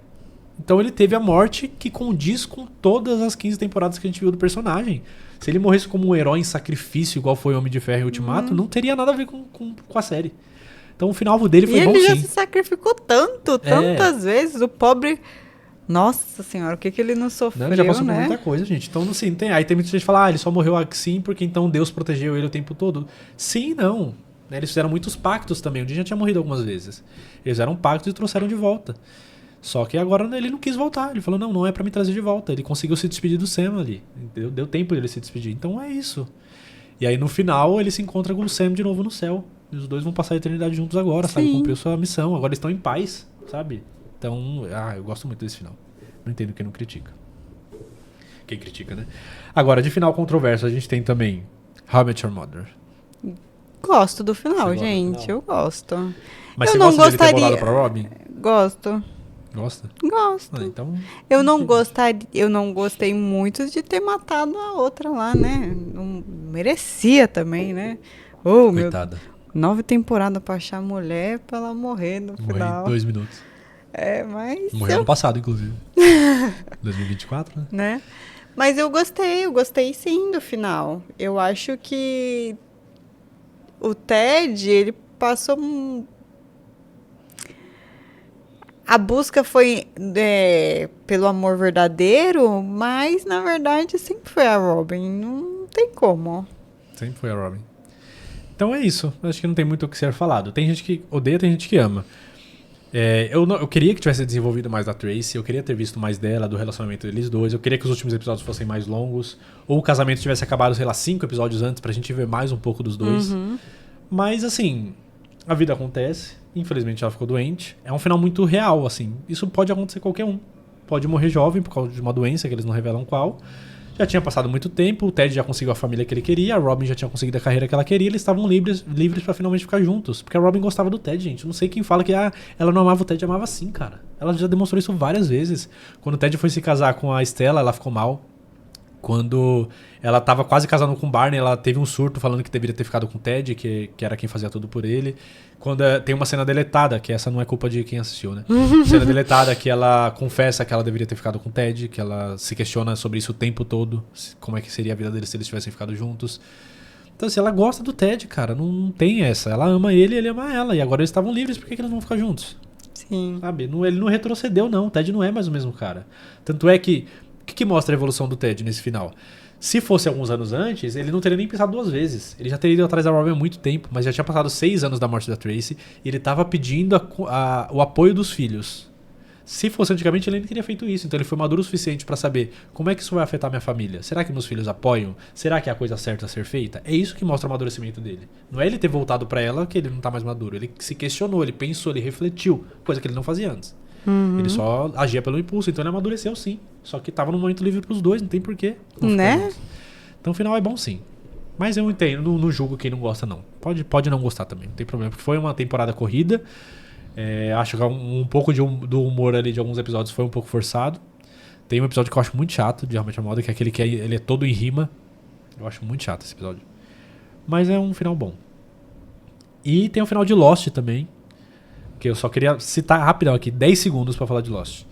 Então ele teve a morte que condiz com todas as 15 temporadas que a gente viu do personagem. Se ele morresse como um herói em sacrifício, igual foi Homem de Ferro e Ultimato, não teria nada a ver com a série. Então o final dele foi e bom ele já sim. se sacrificou tantas vezes. O pobre... Nossa senhora, o que ele não sofreu, Não, ele já passou por né? muita coisa, gente. Então, assim, aí tem muita gente que fala, ele só morreu assim porque então Deus protegeu ele o tempo todo. Sim, não. Né, eles fizeram muitos pactos também. O Jim já tinha morrido algumas vezes. Eles fizeram pactos e trouxeram de volta. Só que agora ele não quis voltar. Ele falou, não é pra me trazer de volta. Ele conseguiu se despedir do Sam ali. Deu tempo dele se despedir. Então é isso. E aí no final ele se encontra com o Sam de novo no céu. E os dois vão passar a eternidade juntos agora, sabe? Sim. Cumpriu sua missão. Agora eles estão em paz, sabe? Então, eu gosto muito desse final. Não entendo quem não critica. Quem critica, né? Agora, de final controverso, a gente tem também How I Met Your Mother. Gosto do final, Você gosta do gente. final? Eu gosto. Mas Eu você não gosta dele ter gostaria- voltado pra Robin? Gosto. Gosta? Gosto. Então... Eu não gostei muito de ter matado a outra lá, né? Não merecia também, né? Oh, Coitada. 9 temporadas pra achar a mulher pra ela morrer no Morreu final. em 2 minutos. Mas Morreu ano passado, inclusive. 2024, né? né? Mas eu gostei sim do final. Eu acho que o Ted, ele passou a busca foi pelo amor verdadeiro, mas na verdade sempre foi a Robin. Não tem como. Sempre foi a Robin. Então é isso. Acho que não tem muito o que ser falado. Tem gente que odeia, tem gente que ama. Eu queria que tivesse desenvolvido mais da Tracy, eu queria ter visto mais dela, do relacionamento deles dois, eu queria que os últimos episódios fossem mais longos, ou o casamento tivesse acabado, sei lá, 5 episódios antes, pra gente ver mais um pouco dos dois. Mas, assim, a vida acontece, infelizmente ela ficou doente, é um final muito real, assim, isso pode acontecer com qualquer um. Pode morrer jovem por causa de uma doença que eles não revelam qual. Já tinha passado muito tempo, o Ted já conseguiu a família que ele queria, a Robin já tinha conseguido a carreira que ela queria, eles estavam livres pra finalmente ficar juntos. Porque a Robin gostava do Ted, gente. Eu não sei quem fala que ela não amava o Ted, amava sim, cara. Ela já demonstrou isso várias vezes. Quando o Ted foi se casar com a Stella, ela ficou mal. Quando ela tava quase casando com o Barney, ela teve um surto falando que deveria ter ficado com o Ted, que era quem fazia tudo por ele. Quando tem uma cena deletada, que essa não é culpa de quem assistiu, né? Cena deletada que ela confessa que ela deveria ter ficado com o Ted, que ela se questiona sobre isso o tempo todo, como é que seria a vida deles se eles tivessem ficado juntos. Então, assim, ela gosta do Ted, cara, não tem essa. Ela ama ele, ele ama ela. E agora eles estavam livres, por que eles não vão ficar juntos? Sim. Sabe? Ele não retrocedeu, não. O Ted não é mais o mesmo cara. Tanto é que... O que mostra a evolução do Ted nesse final? Se fosse alguns anos antes, ele não teria nem pensado 2 vezes. Ele já teria ido atrás da Robin há muito tempo, mas já tinha passado 6 anos da morte da Tracy e ele tava pedindo o apoio dos filhos. Se fosse antigamente, ele nem teria feito isso. Então ele foi maduro o suficiente pra saber como é que isso vai afetar minha família. Será que meus filhos apoiam? Será que é a coisa certa a ser feita? É isso que mostra o amadurecimento dele. Não é ele ter voltado pra ela que ele não tá mais maduro. Ele se questionou, ele pensou, ele refletiu. Coisa que ele não fazia antes. Ele só agia pelo impulso, então ele amadureceu sim. Só que tava no momento livre pros dois, não tem porquê. Né? Então o final é bom sim. Mas eu entendo, não julgo quem não gosta não. Pode não gostar também, não tem problema. Porque foi uma temporada corrida. Acho que um pouco do humor ali de alguns episódios foi um pouco forçado. Tem um episódio que eu acho muito chato de How I Met Your Mother, que é aquele que ele é todo em rima. Eu acho muito chato esse episódio. Mas é um final bom. E tem o final de Lost também, que eu só queria citar rapidão aqui, 10 segundos pra falar de Lost.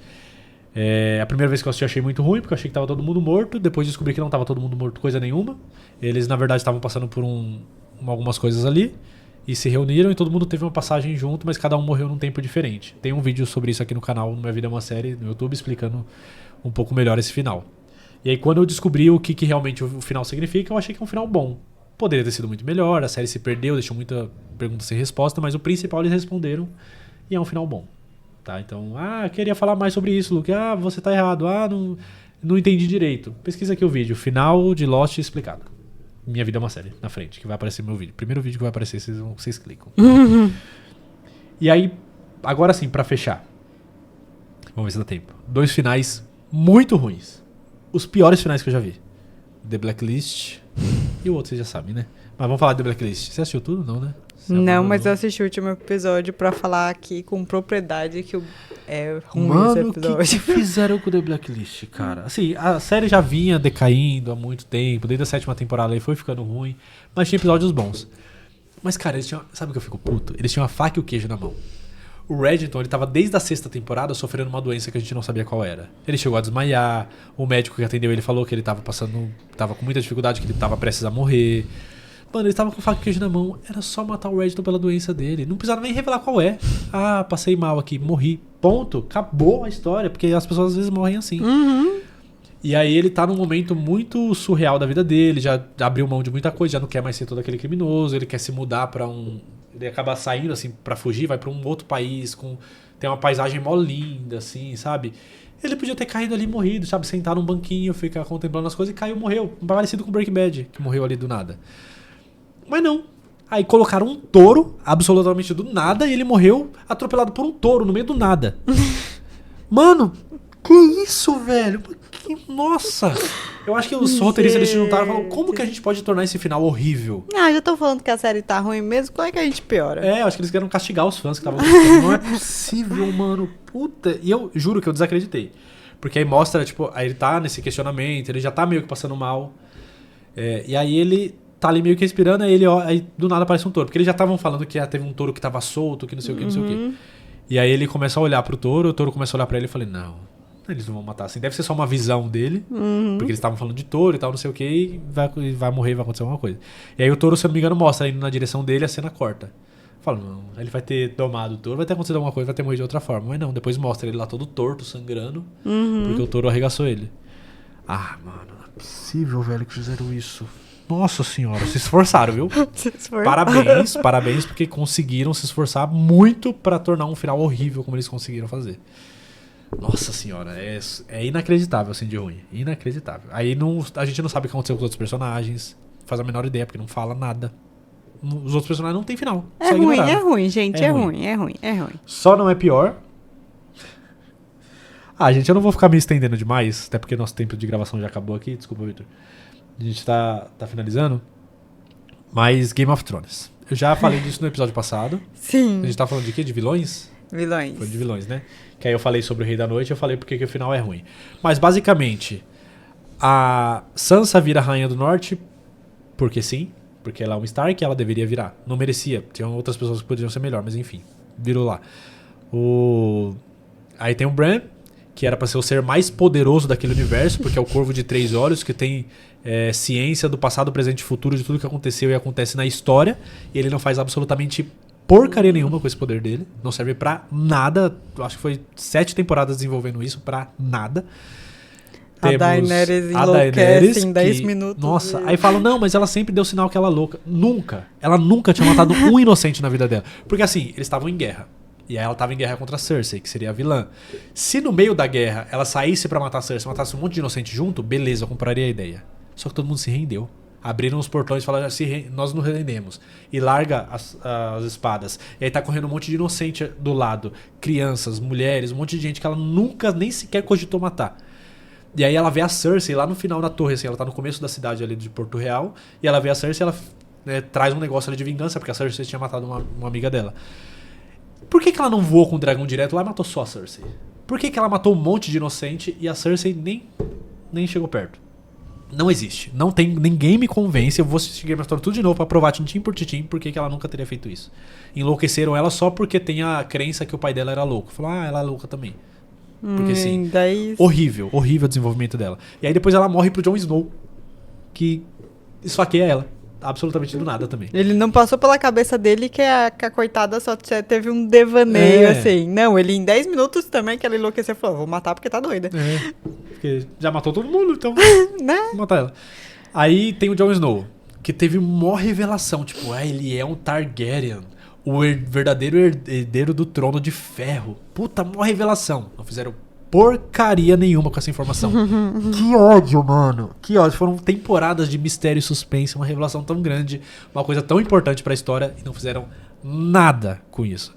A primeira vez que eu assisti eu achei muito ruim, porque eu achei que tava todo mundo morto. Depois descobri que não tava todo mundo morto coisa nenhuma. Eles, na verdade, estavam passando por algumas coisas ali. E se reuniram e todo mundo teve uma passagem junto, mas cada um morreu num tempo diferente. Tem um vídeo sobre isso aqui no canal, no Minha Vida é uma Série, no YouTube, explicando um pouco melhor esse final. E aí quando eu descobri o que realmente o final significa, eu achei que é um final bom. Poderia ter sido muito melhor, a série se perdeu, deixou muita pergunta sem resposta, mas o principal eles responderam e é um final bom. Tá? Então, queria falar mais sobre isso, Luke. Você tá errado. Não entendi direito. Pesquisa aqui o vídeo, final de Lost explicado. Minha Vida é uma Série, na frente, que vai aparecer no meu vídeo. Primeiro vídeo que vai aparecer, vocês clicam. E aí, agora sim, pra fechar. Vamos ver se dá tempo. 2 finais muito ruins. Os piores finais que eu já vi. The Blacklist e o outro vocês já sabem, né? Mas vamos falar de The Blacklist. Você assistiu tudo? Não, né? Não, mas eu assisti o último episódio pra falar aqui com propriedade que é ruim esse Mano, episódio. o que fizeram com o The Blacklist, cara? Assim, a série já vinha decaindo há muito tempo, desde a 7ª temporada aí foi ficando ruim, mas tinha episódios bons. Mas, cara, eles tinham... Sabe o que eu fico puto? Eles tinham a faca e o queijo na mão. O Reddington, ele tava desde a 6ª temporada sofrendo uma doença que a gente não sabia qual era. Ele chegou a desmaiar, o médico que atendeu ele falou que ele tava com muita dificuldade, que ele tava prestes a morrer. Mano, ele tava com faca e queijo na mão. Era só matar o Reddington pela doença dele. Não precisava nem revelar qual é. Passei mal aqui, morri. Ponto. Acabou a história. Porque as pessoas às vezes morrem assim. E aí ele tá num momento muito surreal da vida dele. Já abriu mão de muita coisa. Já não quer mais ser todo aquele criminoso. Ele quer se mudar pra ele acaba saindo assim pra fugir. Vai pra um outro país. Tem uma paisagem mó linda, assim, sabe? Ele podia ter caído ali e morrido, sabe? Sentar num banquinho, ficar contemplando as coisas e caiu, morreu. Parecido com Breaking Bad, que morreu ali do nada. Mas não. Aí colocaram um touro, absolutamente do nada, e ele morreu atropelado por um touro no meio do nada. Mano, que isso, velho? Nossa! Eu acho que os roteiristas eles se juntaram e falaram, como que a gente pode tornar esse final horrível? Já tô falando que a série tá ruim mesmo, como é que a gente piora? Eu acho que eles queriam castigar os fãs que estavam gostando. Não é possível, mano. Puta. E eu juro que eu desacreditei. Porque aí mostra, tipo, aí ele tá nesse questionamento, ele já tá meio que passando mal. E aí ele tá ali meio que respirando, aí do nada aparece um touro. Porque eles já estavam falando que teve um touro que tava solto, que não sei o que, não sei o que. E aí ele começa a olhar pro touro, o touro começa a olhar pra ele e eu falei, não, eles não vão matar assim. Deve ser só uma visão dele, porque eles estavam falando de touro e tal, não sei o que, e vai morrer, vai acontecer alguma coisa. E aí o touro, se eu não me engano, mostra indo na direção dele, a cena corta. Eu falo, não, ele vai ter domado o touro, vai ter acontecido alguma coisa, vai ter morrido de outra forma. Mas não, depois mostra ele lá todo torto, sangrando, porque o touro arregaçou ele. Mano, não é possível, velho, que fizeram isso. Nossa senhora, se esforçaram, viu? Parabéns, porque conseguiram se esforçar muito pra tornar um final horrível como eles conseguiram fazer. Nossa senhora, é inacreditável assim de ruim. Inacreditável. Aí a gente não sabe o que aconteceu com os outros personagens, faz a menor ideia, porque não fala nada. Os outros personagens não tem final. É ruim, gente, é ruim. Só não é pior. Gente, eu não vou ficar me estendendo demais, até porque nosso tempo de gravação já acabou aqui, desculpa, Victor. A gente tá finalizando. Mas Game of Thrones. Eu já falei disso no episódio passado. Sim. A gente tá falando de quê? De vilões? Vilões. Foi de vilões, né? Que aí eu falei sobre o Rei da Noite e eu falei porque que o final é ruim. Mas basicamente, a Sansa vira Rainha do Norte porque sim. Porque ela é uma Stark e ela deveria virar. Não merecia. Tinham outras pessoas que poderiam ser melhor, mas enfim. Virou lá. Aí tem o Bran, que era pra ser o ser mais poderoso daquele universo, porque é o Corvo de 3 Olhos, que tem ciência do passado, presente e futuro de tudo que aconteceu e acontece na história. E ele não faz absolutamente porcaria nenhuma com esse poder dele. Não serve pra nada. Acho que foi 7 temporadas desenvolvendo isso pra nada. A Daenerys enlouquece em 10 minutos. Nossa, aí falam, não, mas ela sempre deu sinal que ela é louca. Ela nunca tinha matado um inocente na vida dela. Porque assim, eles estavam em guerra. E aí ela tava em guerra contra a Cersei, que seria a vilã. Se no meio da guerra ela saísse pra matar a Cersei, matasse um monte de inocente junto, beleza, eu compraria a ideia. Só que todo mundo se rendeu. Abriram os portões e falaram, nós nos rendemos. E larga as espadas. E aí tá correndo um monte de inocente do lado. Crianças, mulheres, um monte de gente que ela nunca nem sequer cogitou matar. E aí ela vê a Cersei lá no final da torre, assim, ela tá no começo da cidade ali de Porto Real. E ela vê a Cersei e ela traz um negócio ali de vingança, porque a Cersei tinha matado uma amiga dela. Por que ela não voou com o dragão direto lá e matou só a Cersei? Por que ela matou um monte de inocente e a Cersei nem chegou perto? Não existe. Não tem. Ninguém me convence. Eu vou assistir Game of Thrones tudo de novo pra provar tintim por tintim porque que ela nunca teria feito isso. Enlouqueceram ela só porque tem a crença que o pai dela era louco. Falaram, ela é louca também. Porque sim. Daí... Horrível o desenvolvimento dela. E aí depois ela morre pro Jon Snow, que esfaqueia ela. Absolutamente do nada também. Ele não passou pela cabeça dele que a coitada só teve um devaneio, assim. Não, ele em 10 minutos também que ela enlouqueceu falou, vou matar porque tá doida. Porque já matou todo mundo, então Né? vou matar ela. Aí tem o Jon Snow, que teve uma revelação, tipo, ele é um Targaryen, o verdadeiro herdeiro do trono de ferro. Puta, uma revelação. Não fizeram porcaria nenhuma com essa informação. Que ódio, mano. Que ódio. Foram temporadas de mistério e suspense, uma revelação tão grande, uma coisa tão importante pra história e não fizeram nada com isso.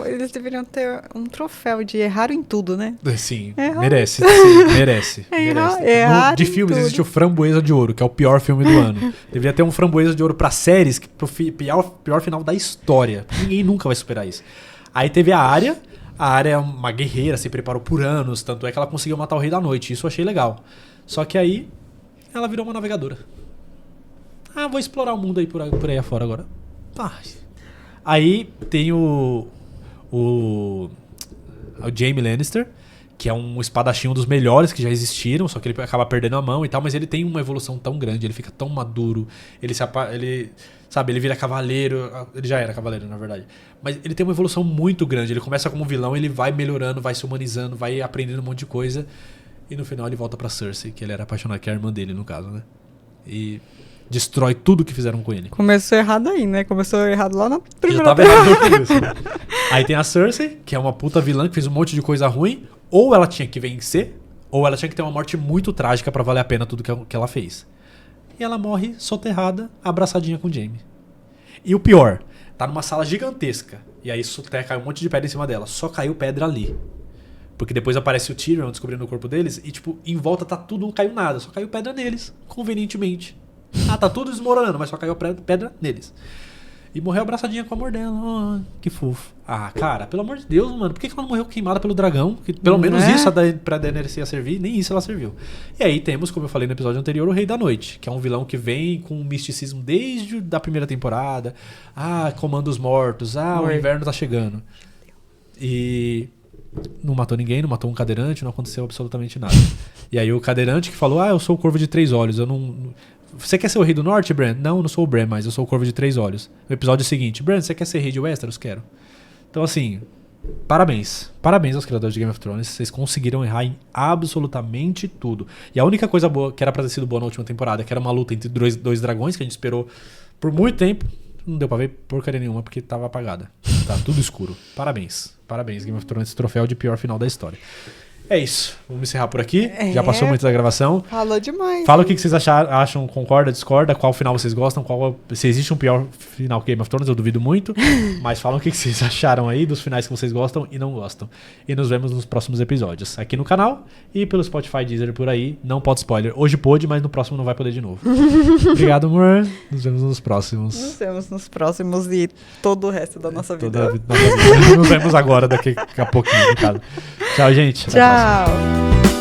Eles deveriam ter um troféu de erraram em tudo, né? Sim, Errar. merece. Sim, merece. Errar De em filmes tudo. existe o Framboesa de Ouro, que é o pior filme do ano. Deveria ter um Framboesa de Ouro pra séries, pro pior final da história. Ninguém nunca vai superar isso. Aí teve a Arya. A Arya é uma guerreira, se preparou por anos, tanto é que ela conseguiu matar o Rei da Noite. Isso eu achei legal. Só que aí, ela virou uma navegadora. Vou explorar o mundo aí por aí afora agora. Aí tem o Jaime Lannister, que é um espadachim, um dos melhores que já existiram, só que ele acaba perdendo a mão e tal, mas ele tem uma evolução tão grande, ele fica tão maduro, ele vira cavaleiro, ele já era cavaleiro, na verdade, mas ele tem uma evolução muito grande, ele começa como vilão, ele vai melhorando, vai se humanizando, vai aprendendo um monte de coisa, e no final ele volta pra Cersei, que ele era apaixonado, que é a irmã dele, no caso, né? E destrói tudo que fizeram com ele. Começou errado aí, né? Começou errado lá na Já primeira tava errado no começo. Aí tem a Cersei, que é uma puta vilã que fez um monte de coisa ruim. Ou ela tinha que vencer, ou ela tinha que ter uma morte muito trágica pra valer a pena tudo que ela fez. E ela morre soterrada, abraçadinha com o Jaime. E o pior, tá numa sala gigantesca. E aí cai um monte de pedra em cima dela. Só caiu pedra ali. Porque depois aparece o Tyrion descobrindo o corpo deles. E tipo, em volta tá tudo, não caiu nada. Só caiu pedra neles, convenientemente. Tá tudo desmoronando, mas só caiu pedra neles. E morreu abraçadinha com o amor dela. Que fofo. Cara, pelo amor de Deus, mano. Por que ela não morreu queimada pelo dragão? Que pelo menos isso pra Daenerys ia servir. Nem isso ela serviu. E aí temos, como eu falei no episódio anterior, o Rei da Noite. Que é um vilão que vem com um misticismo desde a primeira temporada. Comanda os mortos. O inverno tá chegando. E não matou ninguém, não matou um cadeirante, não aconteceu absolutamente nada. E aí o cadeirante que falou, eu sou o Corvo de 3 Olhos, eu não... Você quer ser o Rei do Norte, Bran? Não, eu não sou o Bran, mas eu sou o Corvo de 3 Olhos. No episódio seguinte, Bran, você quer ser Rei de Westeros? Quero. Então assim, parabéns. Parabéns aos criadores de Game of Thrones, vocês conseguiram errar em absolutamente tudo. E a única coisa boa, que era pra ter sido boa na última temporada, que era uma luta entre dois dragões, que a gente esperou por muito tempo, não deu pra ver porcaria nenhuma, porque tava apagada. Tá tudo escuro. Parabéns. Parabéns, Game of Thrones, esse troféu de pior final da história. É isso. Vamos encerrar por aqui. Já passou muito da gravação. Falou demais. Fala o que vocês acham, concorda, discorda, qual final vocês gostam, se existe um pior final que Game of Thrones, eu duvido muito. Mas fala o que vocês acharam aí dos finais que vocês gostam e não gostam. E nos vemos nos próximos episódios. Aqui no canal e pelo Spotify, Deezer por aí. Não pode spoiler. Hoje pôde, mas no próximo não vai poder de novo. Obrigado, amor. Nos vemos nos próximos. Nos vemos nos próximos e todo o resto da nossa vida. Nossa vida. Nos vemos agora, daqui a pouquinho, no caso. Tchau, gente. Até a próxima. Tchau.